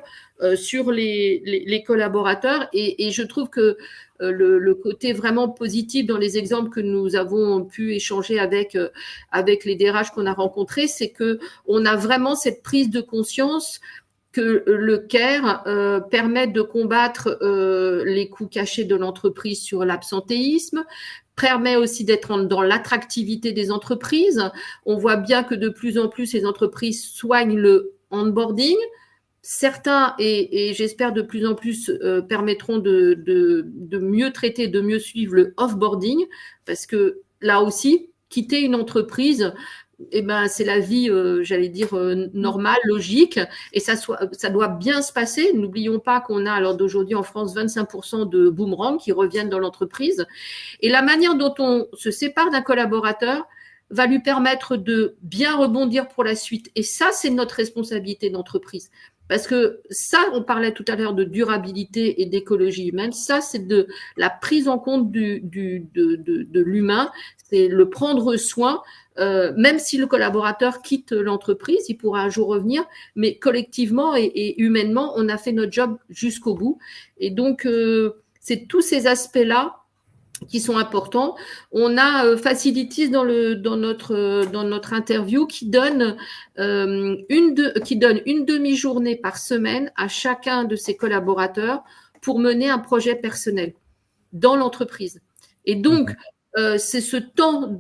Speaker 2: sur les collaborateurs. Et je trouve que le côté vraiment positif dans les exemples que nous avons pu échanger avec les DRH qu'on a rencontrés, c'est que on a vraiment cette prise de conscience que le CARE permet de combattre les coûts cachés de l'entreprise sur l'absentéisme, permet aussi d'être dans l'attractivité des entreprises. On voit bien que de plus en plus, les entreprises soignent le onboarding. Certains, et j'espère de plus en plus, permettront de mieux traiter, de mieux suivre le offboarding, parce que là aussi, quitter une entreprise, eh ben, c'est la vie, j'allais dire, normale, logique, et ça doit bien se passer. N'oublions pas qu'on a, alors d'aujourd'hui en France, 25% de boomerangs qui reviennent dans l'entreprise. Et la manière dont on se sépare d'un collaborateur va lui permettre de bien rebondir pour la suite. Et ça, c'est notre responsabilité d'entreprise. Parce que ça, on parlait tout à l'heure de durabilité et d'écologie humaine. Ça, c'est de la prise en compte de l'humain. C'est le prendre soin. Même si le collaborateur quitte l'entreprise, il pourra un jour revenir, mais collectivement et humainement, on a fait notre job jusqu'au bout. Et donc, c'est tous ces aspects-là qui sont importants. On a Facilities dans notre interview qui donne une demi-journée par semaine à chacun de ses collaborateurs pour mener un projet personnel dans l'entreprise. Et donc, c'est ce temps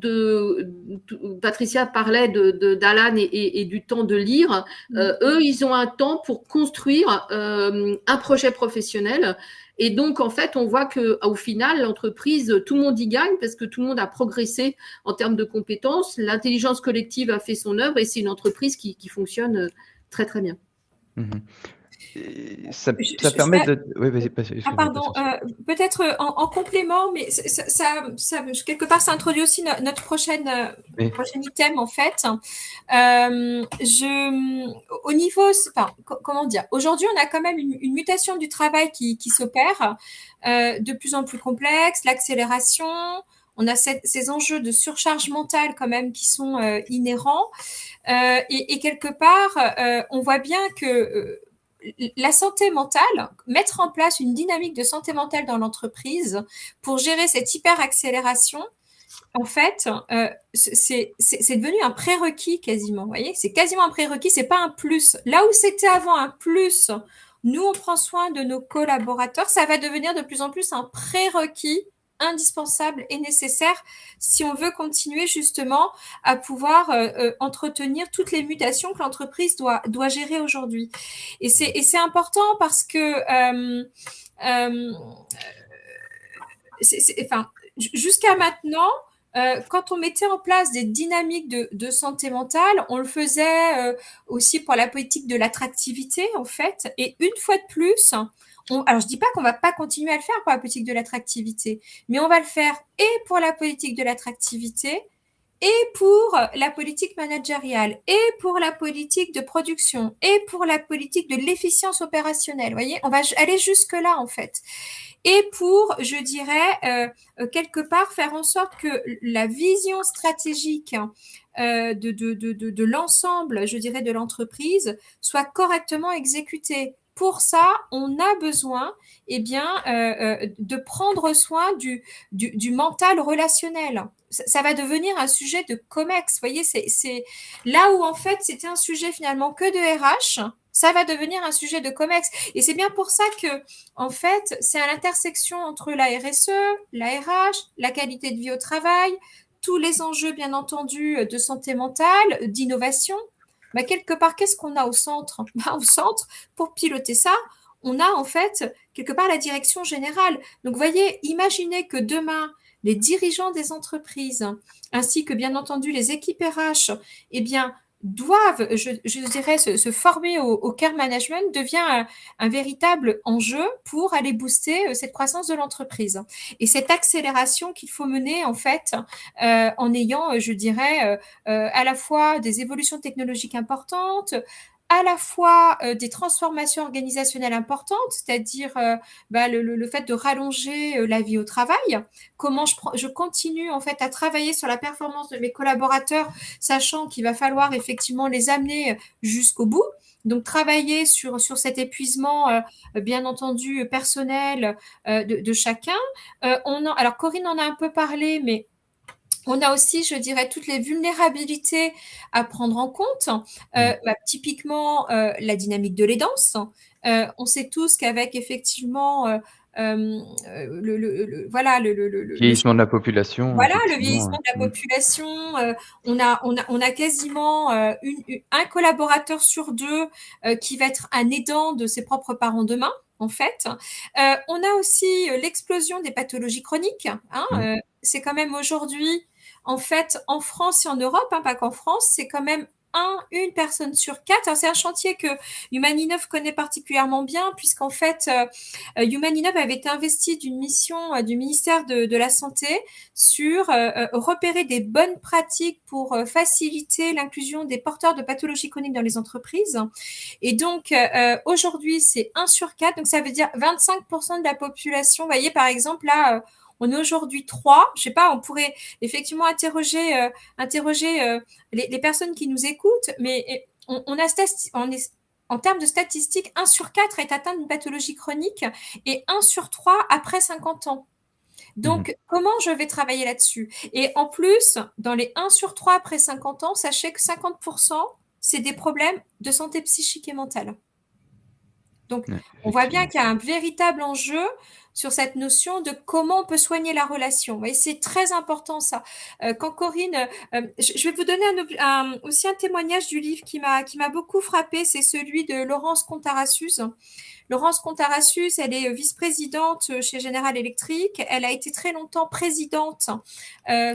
Speaker 2: Patricia parlait d'Alan et du temps de lire. Eux, ils ont un temps pour construire un projet professionnel. Et donc, en fait, on voit qu'au final, l'entreprise, tout le monde y gagne parce que tout le monde a progressé en termes de compétences. L'intelligence collective a fait son œuvre et c'est une entreprise qui fonctionne très, très bien.
Speaker 1: Ça permet de… Oui, vas-y,
Speaker 3: pardon, peut-être en complément, mais ça quelque part, ça introduit aussi notre prochain item, en fait. Au niveau, enfin, comment dire, aujourd'hui, on a quand même une mutation du travail qui s'opère, de plus en plus complexe, l'accélération. On a ces enjeux de surcharge mentale quand même qui sont inhérents. Et quelque part, on voit bien que la santé mentale, mettre en place une dynamique de santé mentale dans l'entreprise pour gérer cette hyper-accélération, en fait, c'est devenu un prérequis quasiment. Vous voyez, c'est quasiment un prérequis, c'est pas un plus. Là où c'était avant un plus, nous, on prend soin de nos collaborateurs, ça va devenir de plus en plus un prérequis indispensable et nécessaire si on veut continuer justement à pouvoir entretenir toutes les mutations que l'entreprise doit gérer aujourd'hui. Et c'est important parce que enfin, jusqu'à maintenant, quand on mettait en place des dynamiques de santé mentale, on le faisait aussi pour la politique de l'attractivité, en fait. Et une fois de plus, alors je dis pas qu'on va pas continuer à le faire pour la politique de l'attractivité, mais on va le faire et pour la politique de l'attractivité, et pour la politique managériale, et pour la politique de production, et pour la politique de l'efficience opérationnelle. Vous voyez, on va aller jusque-là, en fait. Et pour, je dirais, quelque part, faire en sorte que la vision stratégique de l'ensemble, je dirais, de l'entreprise soit correctement exécutée. Pour ça, on a besoin, de prendre soin du mental relationnel. Ça va devenir un sujet de COMEX. Vous voyez, c'est là où en fait c'était un sujet finalement que de RH. Ça va devenir un sujet de COMEX. Et c'est bien pour ça que, en fait, c'est à l'intersection entre la RSE, la RH, la qualité de vie au travail, tous les enjeux, bien entendu, de santé mentale, d'innovation. Bah, quelque part, qu'est-ce qu'on a au centre? Au centre, pour piloter ça, on a en fait, quelque part, la direction générale. Donc, vous voyez, imaginez que demain, les dirigeants des entreprises, ainsi que, bien entendu, les équipes RH, doivent, je dirais, se former au care management devient un véritable enjeu pour aller booster cette croissance de l'entreprise. Et cette accélération qu'il faut mener, en fait, en ayant, je dirais, à la fois des évolutions technologiques importantes, à la fois des transformations organisationnelles importantes, c'est-à-dire le fait de rallonger la vie au travail, comment je continue en fait à travailler sur la performance de mes collaborateurs, sachant qu'il va falloir effectivement les amener jusqu'au bout. Donc, travailler sur cet épuisement, bien entendu, personnel de chacun. Alors, Corinne en a un peu parlé, mais on a aussi, je dirais, toutes les vulnérabilités à prendre en compte. Typiquement, la dynamique de l'aidance. On sait tous qu'avec effectivement
Speaker 1: Vieillissement de la population,
Speaker 3: voilà, le
Speaker 1: effectivement.
Speaker 3: vieillissement de la population, on a quasiment un collaborateur sur deux qui va être un aidant de ses propres parents demain, en fait. On a aussi l'explosion des pathologies chroniques. C'est quand même aujourd'hui, en fait, en France et en Europe, pas qu'en France, c'est quand même une personne sur 4. Alors, c'est un chantier que Humaninov connaît particulièrement bien, puisqu'en fait, Humaninov avait été investi d'une mission du ministère de la Santé sur repérer des bonnes pratiques pour faciliter l'inclusion des porteurs de pathologies chroniques dans les entreprises. Et donc, aujourd'hui, c'est 1 sur 4. Donc, ça veut dire 25% de la population. Vous voyez, par exemple, là, on est aujourd'hui 3. Je sais pas, on pourrait effectivement interroger les personnes qui nous écoutent, mais en termes de statistiques, 1 sur 4 est atteint d'une pathologie chronique et 1 sur 3 après 50 ans. Donc, comment je vais travailler là-dessus? Et en plus, dans les 1 sur 3 après 50 ans, sachez que 50%, c'est des problèmes de santé psychique et mentale. Donc, on voit bien qu'il y a un véritable enjeu sur cette notion de comment on peut soigner la relation. Et c'est très important ça. Quand Corinne, je vais vous donner aussi un témoignage du livre qui m'a beaucoup frappé, c'est celui de Laurence Contarassus. Laurence Contarassus, elle est vice-présidente chez General Electric. Elle a été très longtemps présidente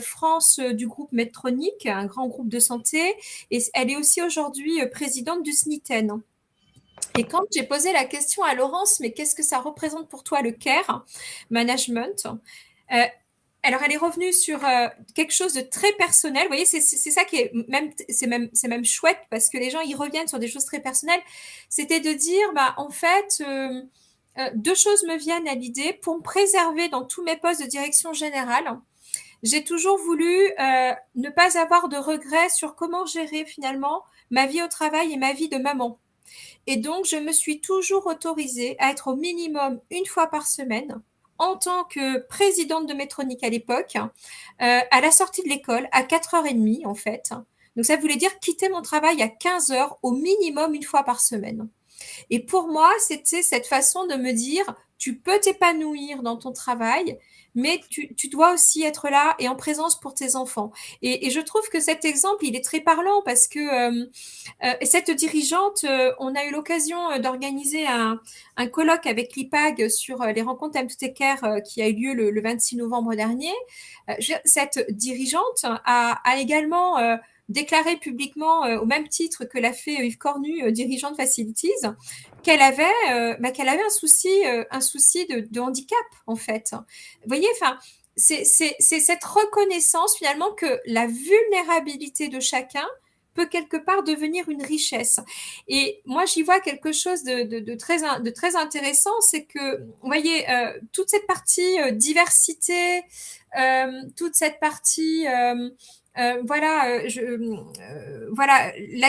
Speaker 3: France du groupe Medtronic, un grand groupe de santé. Et elle est aussi aujourd'hui présidente du SNITEN. Et quand j'ai posé la question à Laurence, mais qu'est-ce que ça représente pour toi le care management, alors elle est revenue sur quelque chose de très personnel. Vous voyez, c'est ça qui est même chouette parce que les gens y reviennent sur des choses très personnelles. C'était de dire, en fait, 2 choses me viennent à l'idée pour me préserver dans tous mes postes de direction générale. J'ai toujours voulu ne pas avoir de regrets sur comment gérer finalement ma vie au travail et ma vie de maman. Et donc, je me suis toujours autorisée à être au minimum 1 fois par semaine en tant que présidente de Medtronic à l'époque, à la sortie de l'école, à 4h30 en fait. Donc, ça voulait dire quitter mon travail à 15h au minimum 1 fois par semaine. Et pour moi, c'était cette façon de me dire, tu peux t'épanouir dans ton travail, mais tu dois aussi être là et en présence pour tes enfants. Et je trouve que cet exemple, il est très parlant parce que cette dirigeante, on a eu l'occasion d'organiser un colloque avec l'IPAG sur les rencontres Time to Take Care qui a eu lieu le 26 novembre dernier. Cette dirigeante a également déclaré publiquement, au même titre que l'a fait Yves Cornu, dirigeant de Facilities, qu'elle avait un souci de handicap, en fait. Vous voyez, enfin, c'est cette reconnaissance, finalement, que la vulnérabilité de chacun peut quelque part devenir une richesse. Et moi, j'y vois quelque chose de très intéressant, c'est que, vous voyez, toute cette partie diversité, toute cette partie... la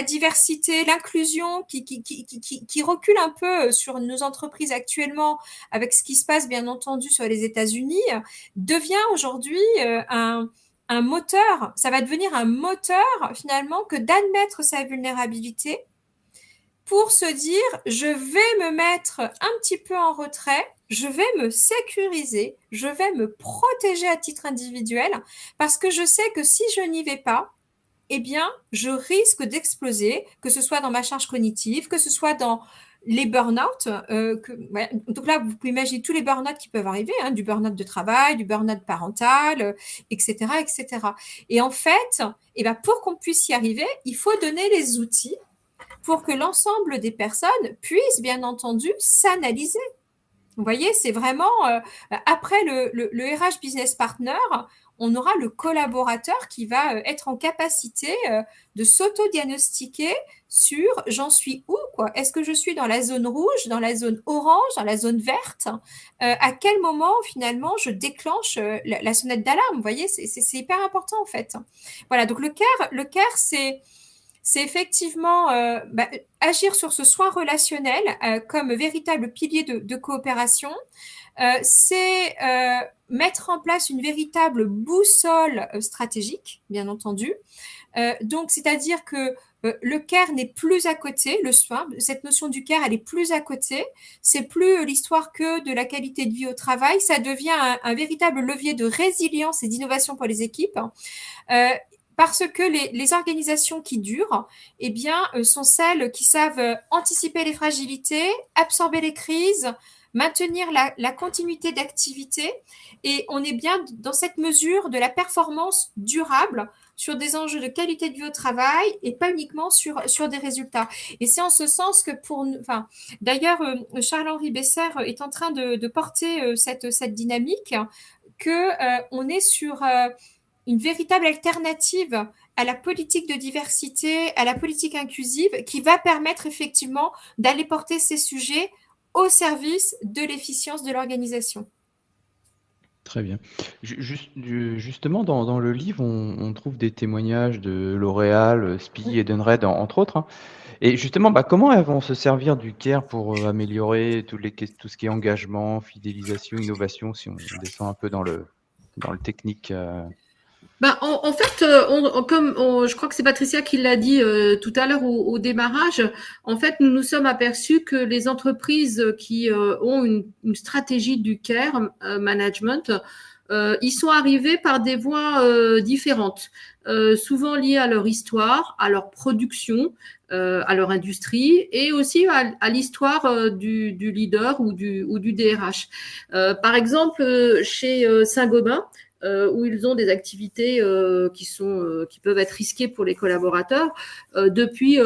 Speaker 3: diversité, l'inclusion qui recule un peu sur nos entreprises actuellement avec ce qui se passe bien entendu sur les États-Unis, devient aujourd'hui un moteur. Ça va devenir un moteur finalement que d'admettre sa vulnérabilité pour se dire je vais me mettre un petit peu en retrait, je vais me sécuriser, je vais me protéger à titre individuel parce que je sais que si je n'y vais pas, eh bien, je risque d'exploser, que ce soit dans ma charge cognitive, que ce soit dans les burn-out. Donc là, vous pouvez imaginer tous les burn-out qui peuvent arriver, du burn-out de travail, du burn-out parental, etc., etc. Et en fait, pour qu'on puisse y arriver, il faut donner les outils pour que l'ensemble des personnes puissent, bien entendu, s'analyser. Vous voyez, c'est vraiment, après le RH Business Partner, on aura le collaborateur qui va être en capacité de s'auto-diagnostiquer sur j'en suis où, quoi. Est-ce que je suis dans la zone rouge, dans la zone orange, dans la zone verte? À quel moment finalement je déclenche la sonnette d'alarme? Vous voyez, c'est hyper important en fait. Voilà, donc le CARE, c'est effectivement agir sur ce soin relationnel comme véritable pilier de coopération. C'est mettre en place une véritable boussole stratégique, bien entendu. Donc, c'est-à-dire que le CARE n'est plus à côté, le soin, cette notion du CARE, elle est plus à côté. C'est plus l'histoire que de la qualité de vie au travail. Ça devient un véritable levier de résilience et d'innovation pour les équipes. Parce que les organisations qui durent, eh bien, sont celles qui savent anticiper les fragilités, absorber les crises, maintenir la continuité d'activité. Et on est bien dans cette mesure de la performance durable sur des enjeux de qualité de vie au travail et pas uniquement sur des résultats. Et c'est en ce sens que d'ailleurs, Charles-Henri Besser est en train de porter cette dynamique que on est sur une véritable alternative à la politique de diversité, à la politique inclusive, qui va permettre effectivement d'aller porter ces sujets au service de l'efficience de l'organisation.
Speaker 1: Très bien. Justement, dans le livre, on trouve des témoignages de L'Oréal, SPI, Edenred, entre autres. Hein. Et justement, comment elles vont se servir du CARE pour améliorer tout ce qui est engagement, fidélisation, innovation, si on descend un peu dans le technique
Speaker 2: En fait, je crois que c'est Patricia qui l'a dit tout à l'heure au démarrage, en fait, nous nous sommes aperçus que les entreprises qui ont une stratégie du CARE management, ils sont arrivés par des voies différentes, souvent liées à leur histoire, à leur production, à leur industrie et aussi à l'histoire du leader ou du DRH. Par exemple, chez Saint-Gobain, où ils ont des activités qui peuvent être risquées pour les collaborateurs depuis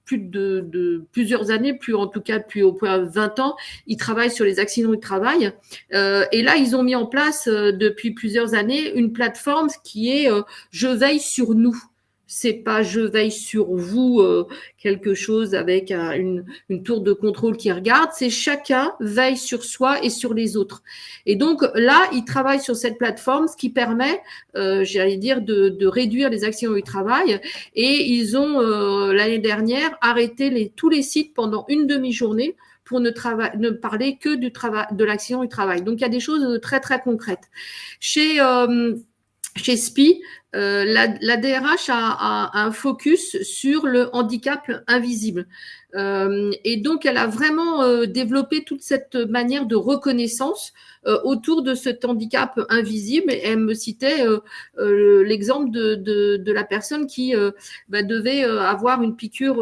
Speaker 2: plus de plusieurs années, en tout cas depuis au moins 20 ans, ils travaillent sur les accidents du travail. Et là, ils ont mis en place depuis plusieurs années une plateforme qui est Je veille sur nous. C'est pas je veille sur vous, quelque chose avec une tour de contrôle qui regarde. C'est chacun veille sur soi et sur les autres. Et donc là, ils travaillent sur cette plateforme, ce qui permet, j'allais dire, de réduire les accidents du travail. Et ils ont l'année dernière arrêté tous les sites pendant une demi-journée pour ne parler que de l'accident du travail. Donc il y a des choses très très concrètes. Chez SPI, la DRH a un focus sur le handicap invisible. Et donc, elle a vraiment développé toute cette manière de reconnaissance autour de cet handicap invisible. Et elle me citait l'exemple de la personne qui devait avoir une piqûre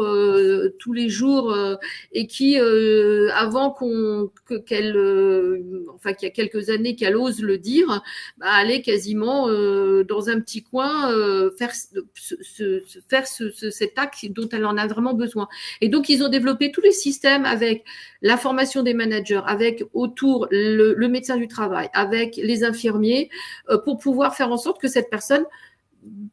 Speaker 2: tous les jours et qui, avant qu'il y a quelques années qu'elle ose le dire, allait quasiment dans un petit coin faire cet acte dont elle en a vraiment besoin. Et donc, ils ont développé tous les systèmes avec la formation des managers, avec autour le médecin du travail, avec les infirmiers, pour pouvoir faire en sorte que cette personne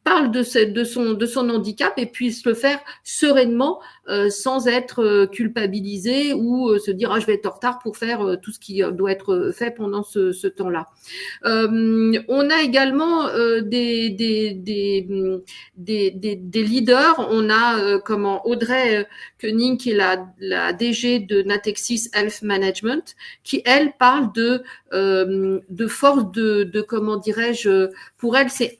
Speaker 2: parle de son handicap et puisse le faire sereinement sans être culpabilisé ou se dire je vais être en retard pour faire tout ce qui doit être fait pendant ce temps-là. On a également des leaders. On a Audrey Koenig qui est la DG de Natexis Health Management qui elle parle de force de comment dirais-je, pour elle c'est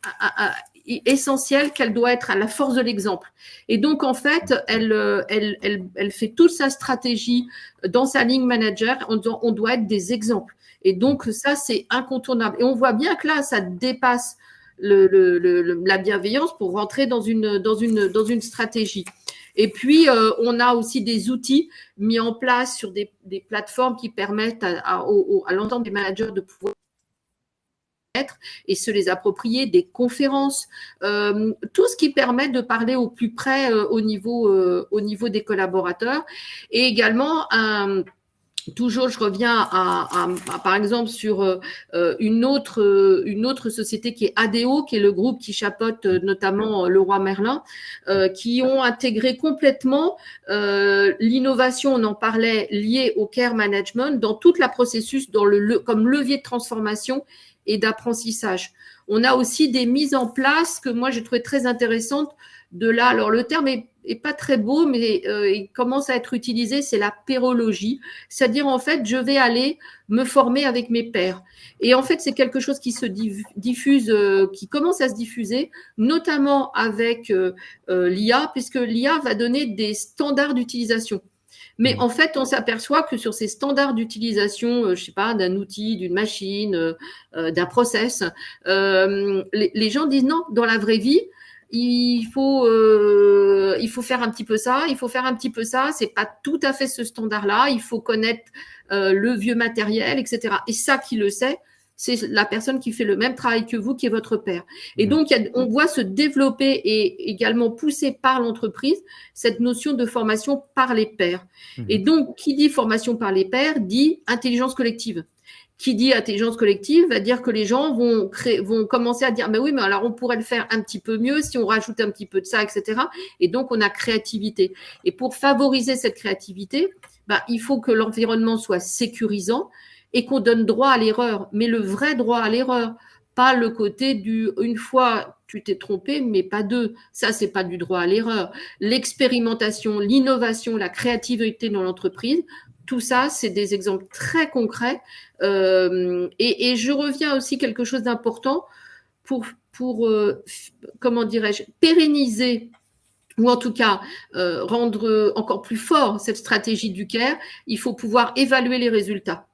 Speaker 2: essentiel qu'elle doit être à la force de l'exemple. Et donc, en fait, elle fait toute sa stratégie dans sa ligne manager en disant on doit être des exemples. Et donc, ça, c'est incontournable. Et on voit bien que là, ça dépasse la bienveillance pour rentrer dans une stratégie. Et puis, on a aussi des outils mis en place sur des plateformes qui permettent à l'ensemble des managers de pouvoir et se les approprier, des conférences, tout ce qui permet de parler au plus près au niveau des collaborateurs et également toujours, je reviens par exemple sur une autre société qui est ADO, qui est le groupe qui chapeaute notamment Leroy Merlin, qui ont intégré complètement l'innovation, on en parlait, liée au care management dans toute la processus, comme levier de transformation et d'apprentissage. On a aussi des mises en place que moi j'ai trouvé très intéressantes de là. Alors le terme est pas très beau, mais il commence à être utilisé, c'est la pérologie. C'est-à-dire, en fait, je vais aller me former avec mes pairs. Et en fait, c'est quelque chose qui se diffuse, qui commence à se diffuser, notamment avec l'IA, puisque l'IA va donner des standards d'utilisation. Mais en fait, on s'aperçoit que sur ces standards d'utilisation, je sais pas, d'un outil, d'une machine, d'un process, les gens disent non, dans la vraie vie, il faut faire un petit peu ça, il faut faire un petit peu ça, c'est pas tout à fait ce standard-là, il faut connaître le vieux matériel, etc. Et ça, qui le sait, c'est la personne qui fait le même travail que vous, qui est votre père. Et donc, on voit se développer et également pousser par l'entreprise cette notion de formation par les pairs. Et donc, qui dit formation par les pairs dit intelligence collective. Qui dit intelligence collective va dire que les gens vont commencer à dire mais oui, mais alors on pourrait le faire un petit peu mieux si on rajoute un petit peu de ça, etc. Et donc on a créativité. Et pour favoriser cette créativité, il faut que l'environnement soit sécurisant et qu'on donne droit à l'erreur, mais le vrai droit à l'erreur, pas le côté une fois tu t'es trompé, mais pas deux. Ça, c'est pas du droit à l'erreur. L'expérimentation, l'innovation, la créativité dans l'entreprise, tout ça, c'est des exemples très concrets. Et je reviens aussi quelque chose d'important pour comment dirais-je, pérenniser ou en tout cas rendre encore plus fort cette stratégie du CARE. Il faut pouvoir évaluer les résultats.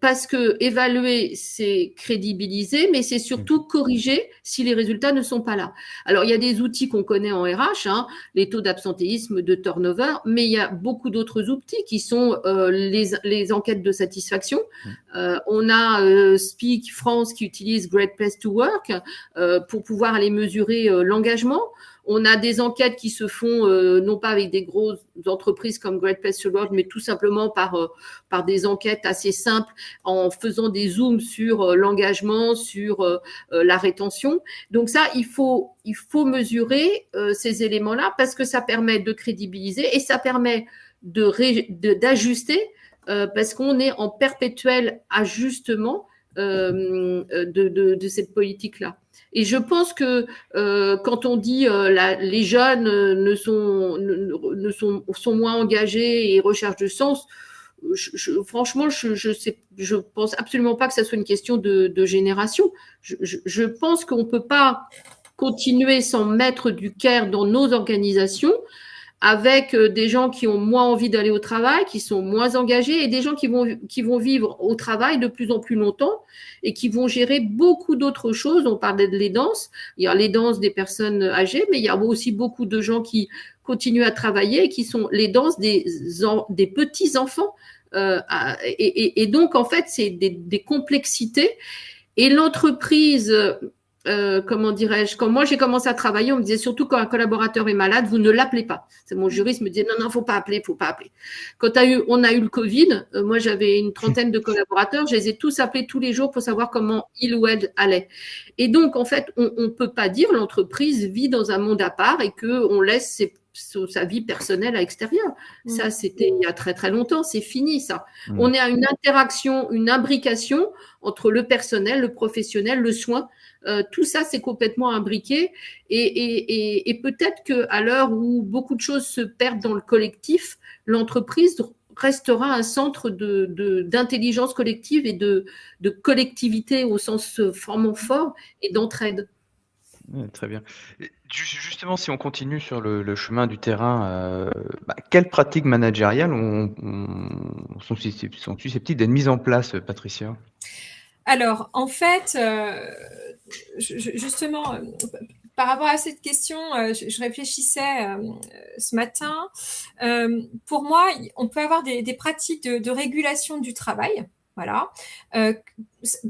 Speaker 2: Parce que évaluer, c'est crédibiliser, mais c'est surtout corriger si les résultats ne sont pas là. Alors, il y a des outils qu'on connaît en RH, les taux d'absentéisme, de turnover, mais il y a beaucoup d'autres outils qui sont les enquêtes de satisfaction. On a Speak France qui utilise Great Place to Work pour pouvoir aller mesurer l'engagement. On a des enquêtes qui se font non pas avec des grosses entreprises comme Great Place to Work, mais tout simplement par des enquêtes assez simples en faisant des zooms sur l'engagement, sur la rétention. Donc ça, il faut mesurer ces éléments-là parce que ça permet de crédibiliser et ça permet d'ajuster parce qu'on est en perpétuel ajustement de cette politique-là. Et je pense que quand on dit les jeunes sont moins engagés et recherchent du sens, franchement, je pense absolument pas que ça soit une question de génération. Je pense qu'on peut pas continuer sans mettre du CARE dans nos organisations avec des gens qui ont moins envie d'aller au travail, qui sont moins engagés, et des gens qui vont vivre au travail de plus en plus longtemps et qui vont gérer beaucoup d'autres choses. On parlait de l'aidance, il y a l'aidance des personnes âgées, mais il y a aussi beaucoup de gens qui continuent à travailler et qui sont l'aidance des petits-enfants. Et donc, en fait, c'est des complexités. Et l'entreprise... comment dirais-je, quand moi j'ai commencé à travailler, on me disait surtout quand un collaborateur est malade, vous ne l'appelez pas. Mon juriste me disait non, faut pas appeler. Quand on a eu le Covid, moi j'avais une trentaine de collaborateurs, je les ai tous appelés tous les jours pour savoir comment il ou elle allait. Et donc en fait, on peut pas dire l'entreprise vit dans un monde à part et que on laisse sa vie personnelle à l'extérieur. Ça, c'était il y a très très longtemps, c'est fini ça. On est à une interaction, une imbrication entre le personnel, le professionnel, le soin. Tout ça, c'est complètement imbriqué et peut-être qu'à l'heure où beaucoup de choses se perdent dans le collectif, l'entreprise restera un centre d'intelligence collective et de collectivité au sens vraiment fort et d'entraide.
Speaker 1: Ouais, très bien. Justement, si on continue sur le chemin du terrain, quelles pratiques managériales sont susceptibles d'être mises en place, Patricia?
Speaker 3: Alors, en fait, justement, par rapport à cette question, je réfléchissais ce matin. Pour moi, on peut avoir des pratiques de régulation du travail. Voilà.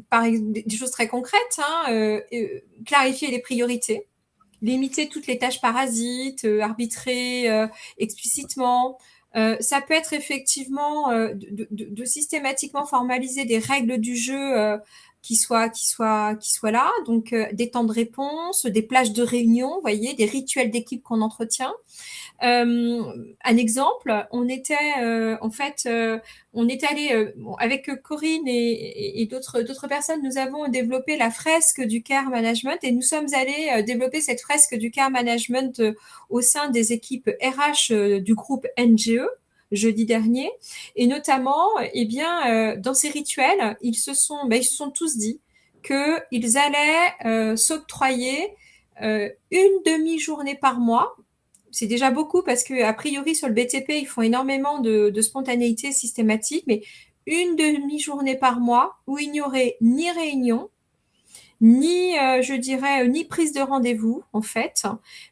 Speaker 3: Par exemple, des choses très concrètes, clarifier les priorités, limiter toutes les tâches parasites, arbitrer explicitement, Ça peut être effectivement de systématiquement formaliser des règles du jeu qui soient là, donc des temps de réponse, des plages de réunion, vous voyez, des rituels d'équipe qu'on entretient. Un exemple, on était on est allé avec Corinne et d'autres personnes, nous avons développé la fresque du care management et nous sommes allés développer cette fresque du care management au sein des équipes RH du groupe NGE jeudi dernier, et notamment, eh bien, dans ces rituels, ils se sont tous dit qu'ils allaient s'octroyer une demi-journée par mois. C'est déjà beaucoup parce que a priori sur le BTP, ils font énormément de spontanéité systématique, mais une demi-journée par mois où il n'y aurait ni réunion, ni, je dirais, ni prise de rendez-vous, en fait,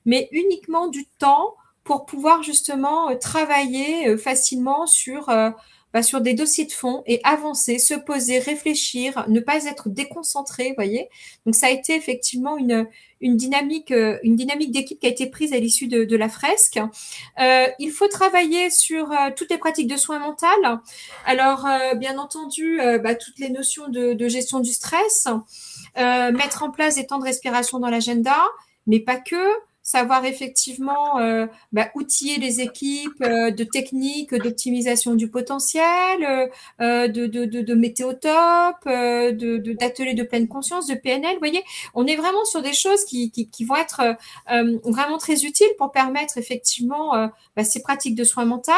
Speaker 3: mais uniquement du temps pour pouvoir justement travailler facilement sur des dossiers de fond et avancer, se poser, réfléchir, ne pas être déconcentré, vous voyez. Donc ça a été effectivement une dynamique d'équipe qui a été prise à l'issue de la fresque. Il faut travailler sur toutes les pratiques de soins mentaux. Alors, bien entendu, toutes les notions de gestion du stress, mettre en place des temps de respiration dans l'agenda, mais pas que. Savoir effectivement outiller les équipes de techniques d'optimisation du potentiel, de météotop, d'ateliers de pleine conscience, de PNL. Vous voyez, on est vraiment sur des choses qui vont être vraiment très utiles pour permettre effectivement ces pratiques de soins mentaux.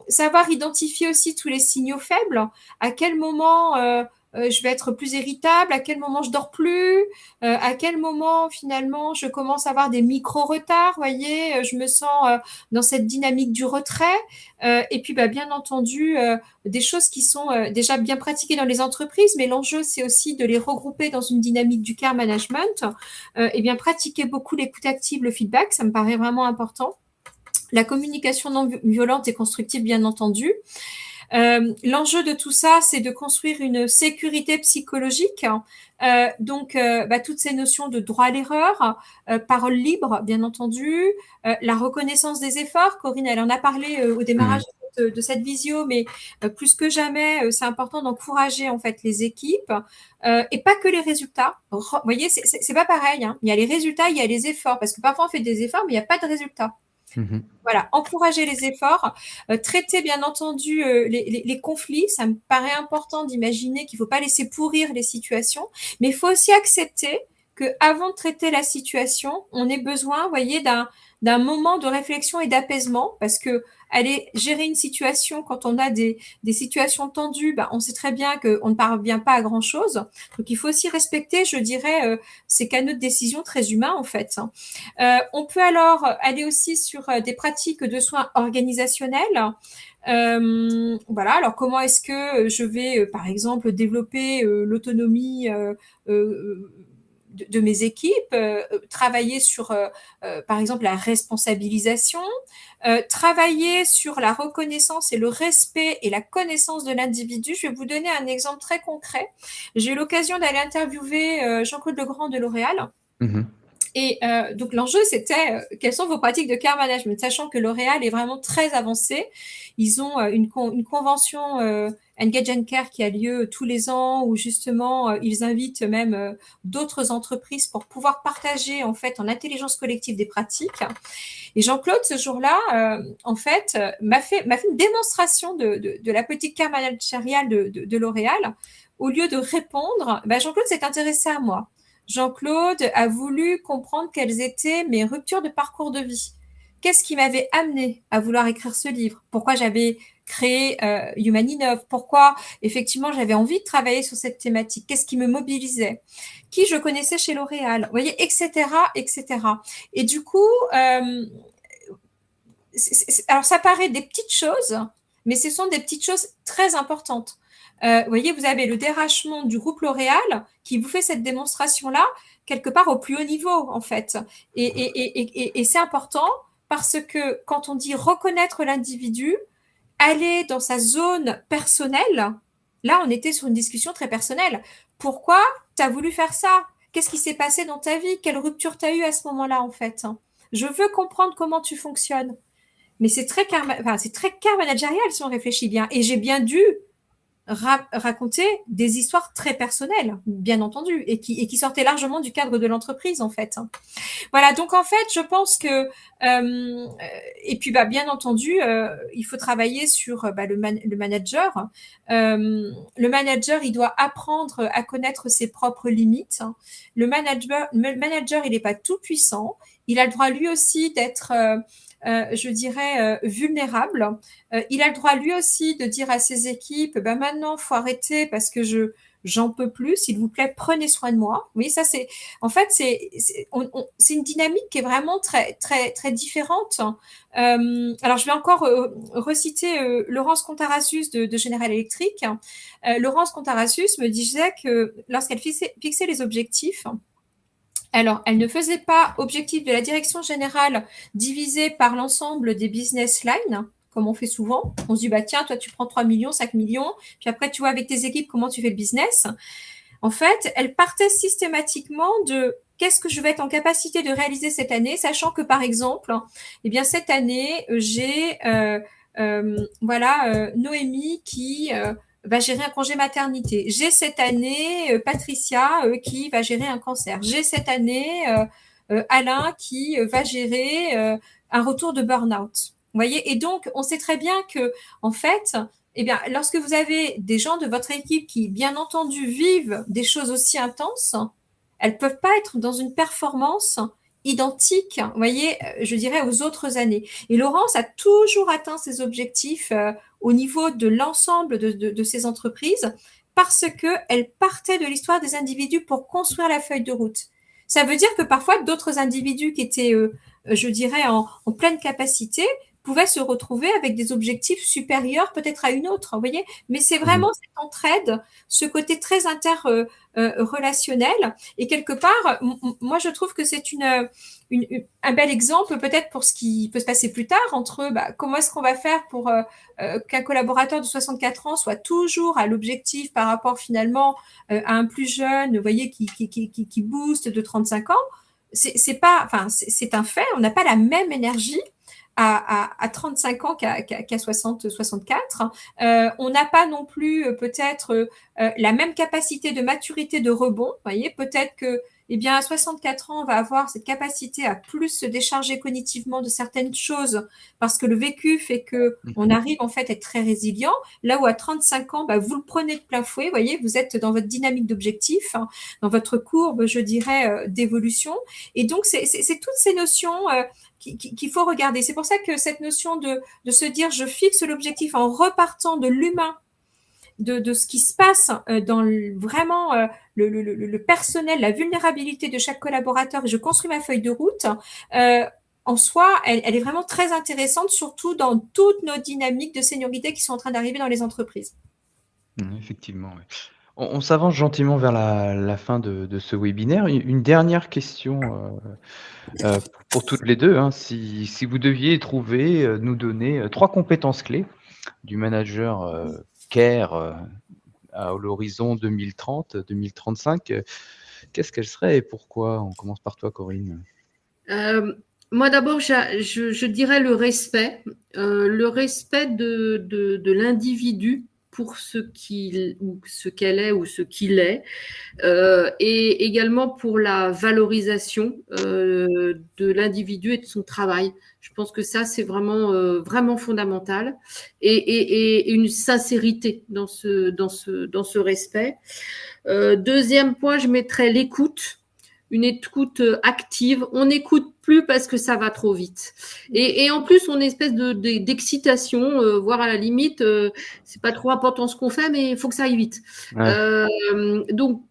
Speaker 3: Savoir identifier aussi tous les signaux faibles. À quel moment je vais être plus irritable, à quel moment je dors plus, à quel moment finalement je commence à avoir des micro-retards, voyez, je me sens dans cette dynamique du retrait, et puis bien entendu des choses qui sont déjà bien pratiquées dans les entreprises, mais l'enjeu c'est aussi de les regrouper dans une dynamique du care management, et bien pratiquer beaucoup l'écoute active, le feedback, ça me paraît vraiment important. La communication non violente et constructive, bien entendu. L'enjeu de tout ça, c'est de construire une sécurité psychologique. Donc, toutes ces notions de droit à l'erreur, parole libre, bien entendu, la reconnaissance des efforts. Corinne, elle en a parlé au démarrage de cette visio, mais plus que jamais, c'est important d'encourager en fait les équipes et pas que les résultats. Vous voyez, c'est pas pareil. Hein. Il y a les résultats, il y a les efforts, parce que parfois on fait des efforts, mais il n'y a pas de résultats. Voilà, encourager les efforts, traiter bien entendu les conflits. Ça me paraît important d'imaginer qu'il ne faut pas laisser pourrir les situations, mais il faut aussi accepter qu'avant de traiter la situation, on ait besoin, vous voyez, d'un moment de réflexion et d'apaisement, parce que aller gérer une situation quand on a des situations tendues, on sait très bien qu'on ne parvient pas à grand chose. Donc il faut aussi respecter, je dirais, ces canaux de décision très humains en fait. On peut alors aller aussi sur des pratiques de soins organisationnels. Voilà. Alors comment est-ce que je vais, par exemple, développer l'autonomie de mes équipes, travailler sur, par exemple, la responsabilisation, travailler sur la reconnaissance et le respect et la connaissance de l'individu. Je vais vous donner un exemple très concret. J'ai eu l'occasion d'aller interviewer Jean-Claude Legrand de L'Oréal. Et donc l'enjeu, c'était quelles sont vos pratiques de care management, sachant que L'Oréal est vraiment très avancé. Ils ont une convention Engage and Care qui a lieu tous les ans, où justement ils invitent même d'autres entreprises pour pouvoir partager en fait en intelligence collective des pratiques. Et Jean-Claude, ce jour-là, en fait, m'a fait une démonstration de la politique care managériale de L'Oréal. Au lieu de répondre, Jean-Claude s'est intéressé à moi. Jean-Claude a voulu comprendre quelles étaient mes ruptures de parcours de vie. Qu'est-ce qui m'avait amené à vouloir écrire ce livre? Pourquoi j'avais créé Human Innov? Pourquoi, effectivement, j'avais envie de travailler sur cette thématique? Qu'est-ce qui me mobilisait? Qui je connaissais chez L'Oréal? Vous voyez, etc., etc. Et du coup, alors ça paraît des petites choses, mais ce sont des petites choses très importantes. Vous voyez, vous avez le détachement du groupe L'Oréal qui vous fait cette démonstration-là quelque part au plus haut niveau, en fait. Et c'est important parce que quand on dit reconnaître l'individu, aller dans sa zone personnelle, là, on était sur une discussion très personnelle. Pourquoi tu as voulu faire ça? Qu'est-ce qui s'est passé dans ta vie? Quelle rupture tu as eue à ce moment-là, en fait? Je veux comprendre comment tu fonctionnes. mais c'est très cas managérial si on réfléchit bien. Et j'ai bien dû raconter des histoires très personnelles, bien entendu, et qui sortaient largement du cadre de l'entreprise, en fait. Voilà, donc en fait, je pense que et puis bien entendu, il faut travailler sur le manager. Le manager, il doit apprendre à connaître ses propres limites. Le manager, il n'est pas tout puissant. Il a le droit lui aussi d'être je dirais vulnérable. Il a le droit lui aussi de dire à ses équipes, maintenant faut arrêter parce que j'en peux plus, s'il vous plaît, prenez soin de moi. Oui, ça c'est, en fait, c'est une dynamique qui est vraiment très très très différente. Alors je vais encore reciter Laurence Contarasus de General Electric. Laurence Contarasus me disait que lorsqu'elle fixait les objectifs, alors, elle ne faisait pas objectif de la direction générale divisé par l'ensemble des business lines, comme on fait souvent. On se dit, tiens, toi, tu prends 3 millions, 5 millions, puis après, tu vois avec tes équipes comment tu fais le business. En fait, elle partait systématiquement de qu'est-ce que je vais être en capacité de réaliser cette année, sachant que, par exemple, cette année, j'ai Noémie qui va gérer un congé maternité. J'ai cette année Patricia qui va gérer un cancer. J'ai cette année Alain qui va gérer un retour de burn-out. Vous voyez, et donc on sait très bien que en fait, lorsque vous avez des gens de votre équipe qui, bien entendu, vivent des choses aussi intenses, elles peuvent pas être dans une performance identique, vous voyez, je dirais aux autres années. Et Laurence a toujours atteint ses objectifs au niveau de l'ensemble de ses entreprises parce qu'elle partait de l'histoire des individus pour construire la feuille de route. Ça veut dire que parfois d'autres individus qui étaient, je dirais, en pleine capacité pouvaient se retrouver avec des objectifs supérieurs peut-être à une autre, vous voyez. Mais c'est vraiment cette entraide, ce côté très relationnel. Et quelque part, moi, je trouve que c'est un bel exemple peut-être pour ce qui peut se passer plus tard entre comment est-ce qu'on va faire pour qu'un collaborateur de 64 ans soit toujours à l'objectif par rapport finalement à un plus jeune, vous voyez, qui booste de 35 ans. C'est un fait, on n'a pas la même énergie à 35 ans qu'à 60, 64. On n'a pas non plus peut-être la même capacité de maturité de rebond. Vous voyez, peut-être que à 64 ans, on va avoir cette capacité à plus se décharger cognitivement de certaines choses parce que le vécu fait que on arrive en fait à être très résilient. Là où à 35 ans, vous le prenez de plein fouet. Vous voyez, vous êtes dans votre dynamique d'objectif, dans votre courbe, je dirais, d'évolution. Et donc, c'est toutes ces notions qu'il faut regarder. C'est pour ça que cette notion de se dire je fixe l'objectif en repartant de l'humain, de ce qui se passe dans vraiment le personnel, la vulnérabilité de chaque collaborateur et je construis ma feuille de route, en soi, elle est vraiment très intéressante, surtout dans toutes nos dynamiques de seniorité qui sont en train d'arriver dans les entreprises.
Speaker 1: Effectivement, oui. On s'avance gentiment vers la fin de ce webinaire. Une dernière question pour toutes les deux. Si vous deviez nous donner 3 compétences clés du manager CARE à l'horizon 2030-2035, qu'est-ce qu'elles seraient et pourquoi? On commence par toi, Corinne.
Speaker 2: Moi, d'abord, je dirais le respect de l'individu pour ce qu'elle est ou ce qu'il est, et également pour la valorisation de l'individu et de son travail. Je pense que ça, c'est vraiment fondamental, et une sincérité dans ce respect. Deuxième point, je mettrais l'écoute. Une écoute active. On n'écoute plus parce que ça va trop vite. Et en plus, on a une espèce d'excitation, voire à la limite, c'est pas trop important ce qu'on fait, mais il faut que ça aille vite. Ouais. Donc,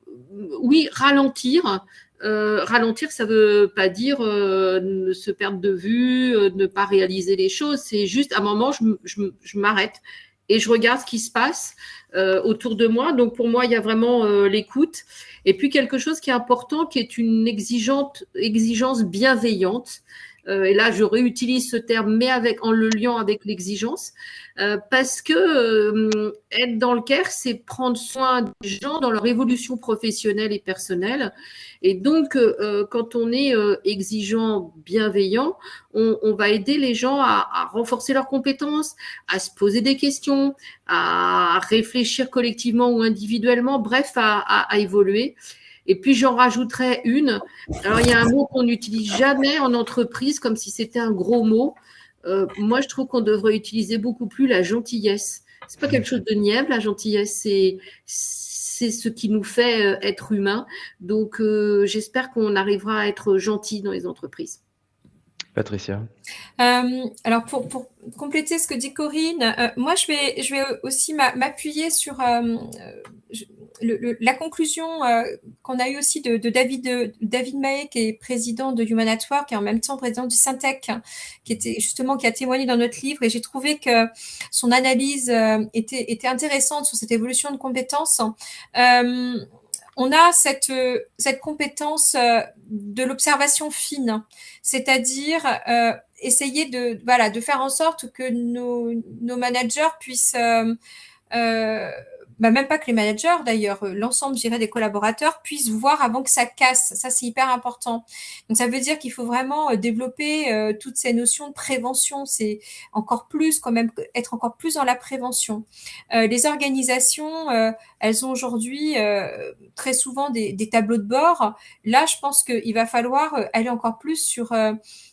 Speaker 2: oui, ralentir. Ralentir, ça veut pas dire ne se perdre de vue, ne pas réaliser les choses. C'est juste, à un moment, je m'arrête et je regarde ce qui se passe autour de moi. Donc, pour moi, il y a vraiment l'écoute. Et puis, quelque chose qui est important, qui est une exigence bienveillante. et là je réutilise ce terme, mais en le liant avec l'exigence, parce que être dans le care, c'est prendre soin des gens dans leur évolution professionnelle et personnelle. Et donc, quand on est exigeant, bienveillant, on va aider les gens à renforcer leurs compétences, à se poser des questions, à réfléchir collectivement ou individuellement, bref, à évoluer. Et puis, j'en rajouterais une. Alors, il y a un mot qu'on n'utilise jamais en entreprise, comme si c'était un gros mot. Moi, je trouve qu'on devrait utiliser beaucoup plus la gentillesse. C'est pas quelque chose de niais, la gentillesse, c'est ce qui nous fait être humains. Donc, j'espère qu'on arrivera à être gentil dans les entreprises.
Speaker 1: Patricia.
Speaker 3: Alors, pour compléter ce que dit Corinne, moi, je vais aussi m'appuyer sur la conclusion qu'on a eue aussi de David Mahé, qui est président de Human at Work et en même temps président du Syntec, qui a témoigné dans notre livre. Et j'ai trouvé que son analyse était intéressante sur cette évolution de compétences. On a cette compétence de l'observation fine, c'est-à-dire essayer de faire en sorte que nos managers puissent même pas que les managers d'ailleurs, l'ensemble, je dirais, des collaborateurs puissent voir avant que ça casse. Ça, c'est hyper important. Donc, ça veut dire qu'il faut vraiment développer toutes ces notions de prévention. C'est encore plus, quand même, être encore plus dans la prévention. Les organisations, elles ont aujourd'hui très souvent des tableaux de bord. Là, je pense qu'il va falloir aller encore plus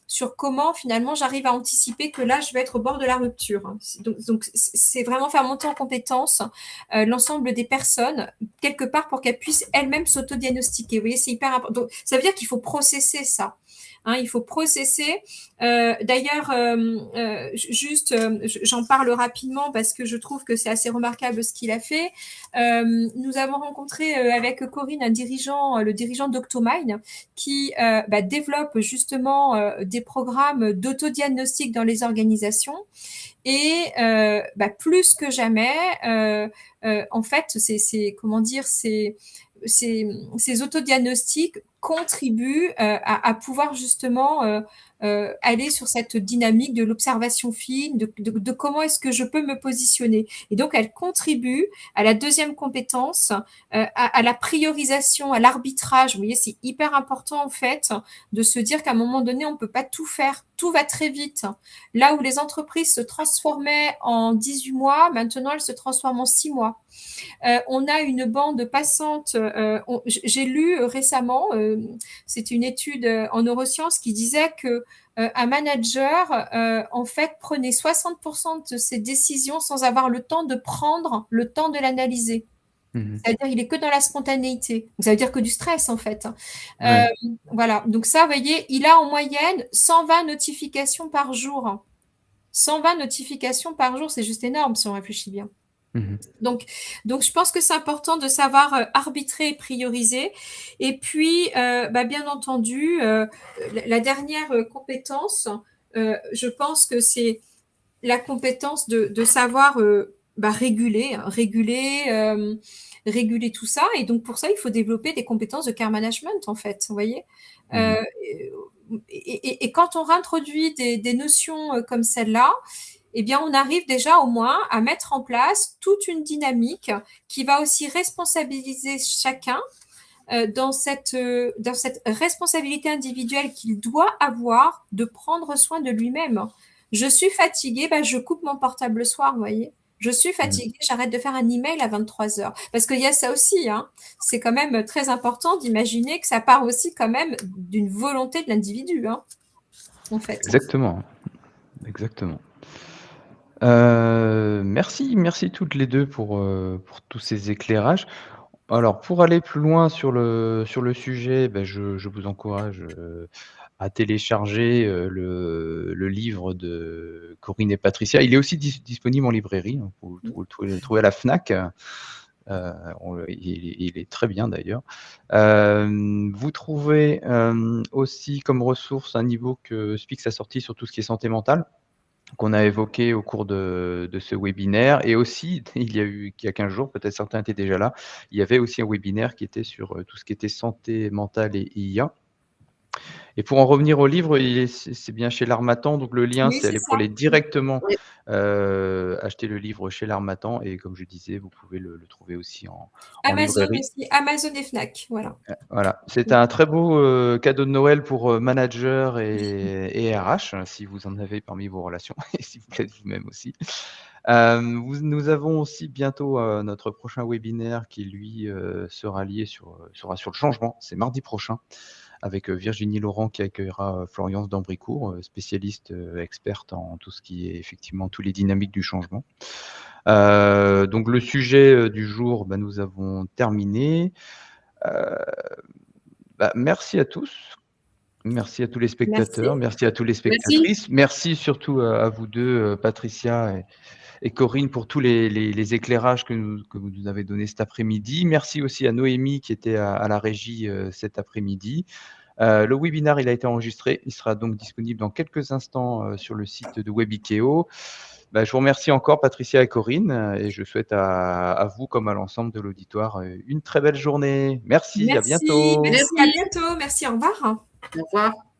Speaker 3: sur comment finalement j'arrive à anticiper que là je vais être au bord de la rupture. Donc c'est vraiment faire monter en compétence l'ensemble des personnes quelque part pour qu'elles puissent elles-mêmes s'autodiagnostiquer. Vous voyez, c'est hyper important. Donc ça veut dire qu'il faut processer ça. Il faut processer. D'ailleurs, j'en parle rapidement parce que je trouve que c'est assez remarquable ce qu'il a fait. Nous avons rencontré avec Corinne le dirigeant d'Octomine, qui développe justement des programmes d'autodiagnostic dans les organisations. Et plus que jamais, en fait, ces autodiagnostics contribuent à pouvoir justement aller sur cette dynamique de l'observation fine, de comment est-ce que je peux me positionner. Et donc, elle contribue à la deuxième compétence, à la priorisation, à l'arbitrage. Vous voyez, c'est hyper important en fait de se dire qu'à un moment donné, on peut pas tout faire. Tout va très vite. Là où les entreprises se transformaient en 18 mois, maintenant elles se transforment en 6 mois. On a une bande passante. J'ai lu récemment, c'est une étude en neurosciences qui disait que un manager, en fait, prenait 60% de ses décisions sans avoir le temps de prendre le temps de l'analyser. C'est-à-dire il est que dans la spontanéité. Donc, ça veut dire que du stress, en fait. Voilà. Donc ça, vous voyez, il a en moyenne 120 notifications par jour. 120 notifications par jour, c'est juste énorme si on réfléchit bien. Donc, je pense que c'est important de savoir arbitrer et prioriser. Et puis, bien entendu, la dernière compétence, je pense que c'est la compétence de savoir réguler tout ça. Et donc, pour ça, il faut développer des compétences de care management, en fait. Vous voyez et quand on réintroduit des notions comme celle-là, eh bien, on arrive déjà au moins à mettre en place toute une dynamique qui va aussi responsabiliser chacun dans cette responsabilité individuelle qu'il doit avoir de prendre soin de lui-même. Je suis fatiguée, je coupe mon portable le soir, vous voyez. Je suis fatiguée, j'arrête de faire un email à 23h. Parce qu'il y a ça aussi, c'est quand même très important d'imaginer que ça part aussi quand même d'une volonté de l'individu, en fait.
Speaker 1: Exactement. Merci toutes les deux pour tous ces éclairages. Alors, pour aller plus loin sur le sujet, je vous encourage à télécharger le livre de Corinne et Patricia. Il est aussi disponible en librairie. Vous le trouvez à la FNAC. Il est très bien d'ailleurs. Vous trouvez aussi comme ressource un niveau que Spix a sorti sur tout ce qui est santé mentale, qu'on a évoqué au cours de ce webinaire. Et aussi, il y a 15 jours, peut-être certains étaient déjà là, il y avait aussi un webinaire qui était sur tout ce qui était santé mentale et IA. Et pour en revenir au livre, c'est bien chez l'Harmattan, donc le lien,
Speaker 3: Oui,
Speaker 1: c'est
Speaker 3: c'est
Speaker 1: aller pour
Speaker 3: ça.
Speaker 1: aller directement
Speaker 2: Oui.
Speaker 1: acheter le livre chez l'Harmattan et comme je disais, vous pouvez le trouver aussi en
Speaker 3: Amazon
Speaker 1: librairie.
Speaker 3: aussi, Amazon et Fnac, voilà.
Speaker 1: Voilà, c'est un très beau cadeau de Noël pour managers et RH, si vous en avez parmi vos relations et si vous l'êtes vous-même aussi. Nous avons aussi bientôt notre prochain webinaire qui, lui, sera sur le changement. C'est mardi prochain avec Virginie Laurent qui accueillera Florence Dambricourt, spécialiste experte en tout ce qui est effectivement tous les dynamiques du changement. Donc le sujet du jour, nous avons terminé. Merci à tous. Merci à tous les spectateurs. Merci à tous les spectatrices. Merci surtout à vous deux, Patricia et Corinne, pour tous les éclairages que vous nous avez donnés cet après-midi. Merci aussi à Noémie qui était à la régie cet après-midi. Le webinaire, il a été enregistré. Il sera donc disponible dans quelques instants sur le site de Webikeo. Je vous remercie encore, Patricia et Corinne, et je souhaite à vous, comme à l'ensemble de l'auditoire, une très belle journée. Merci, à
Speaker 3: Merci,
Speaker 1: bientôt.
Speaker 3: merci, à bientôt. Merci, au revoir.
Speaker 2: Au revoir.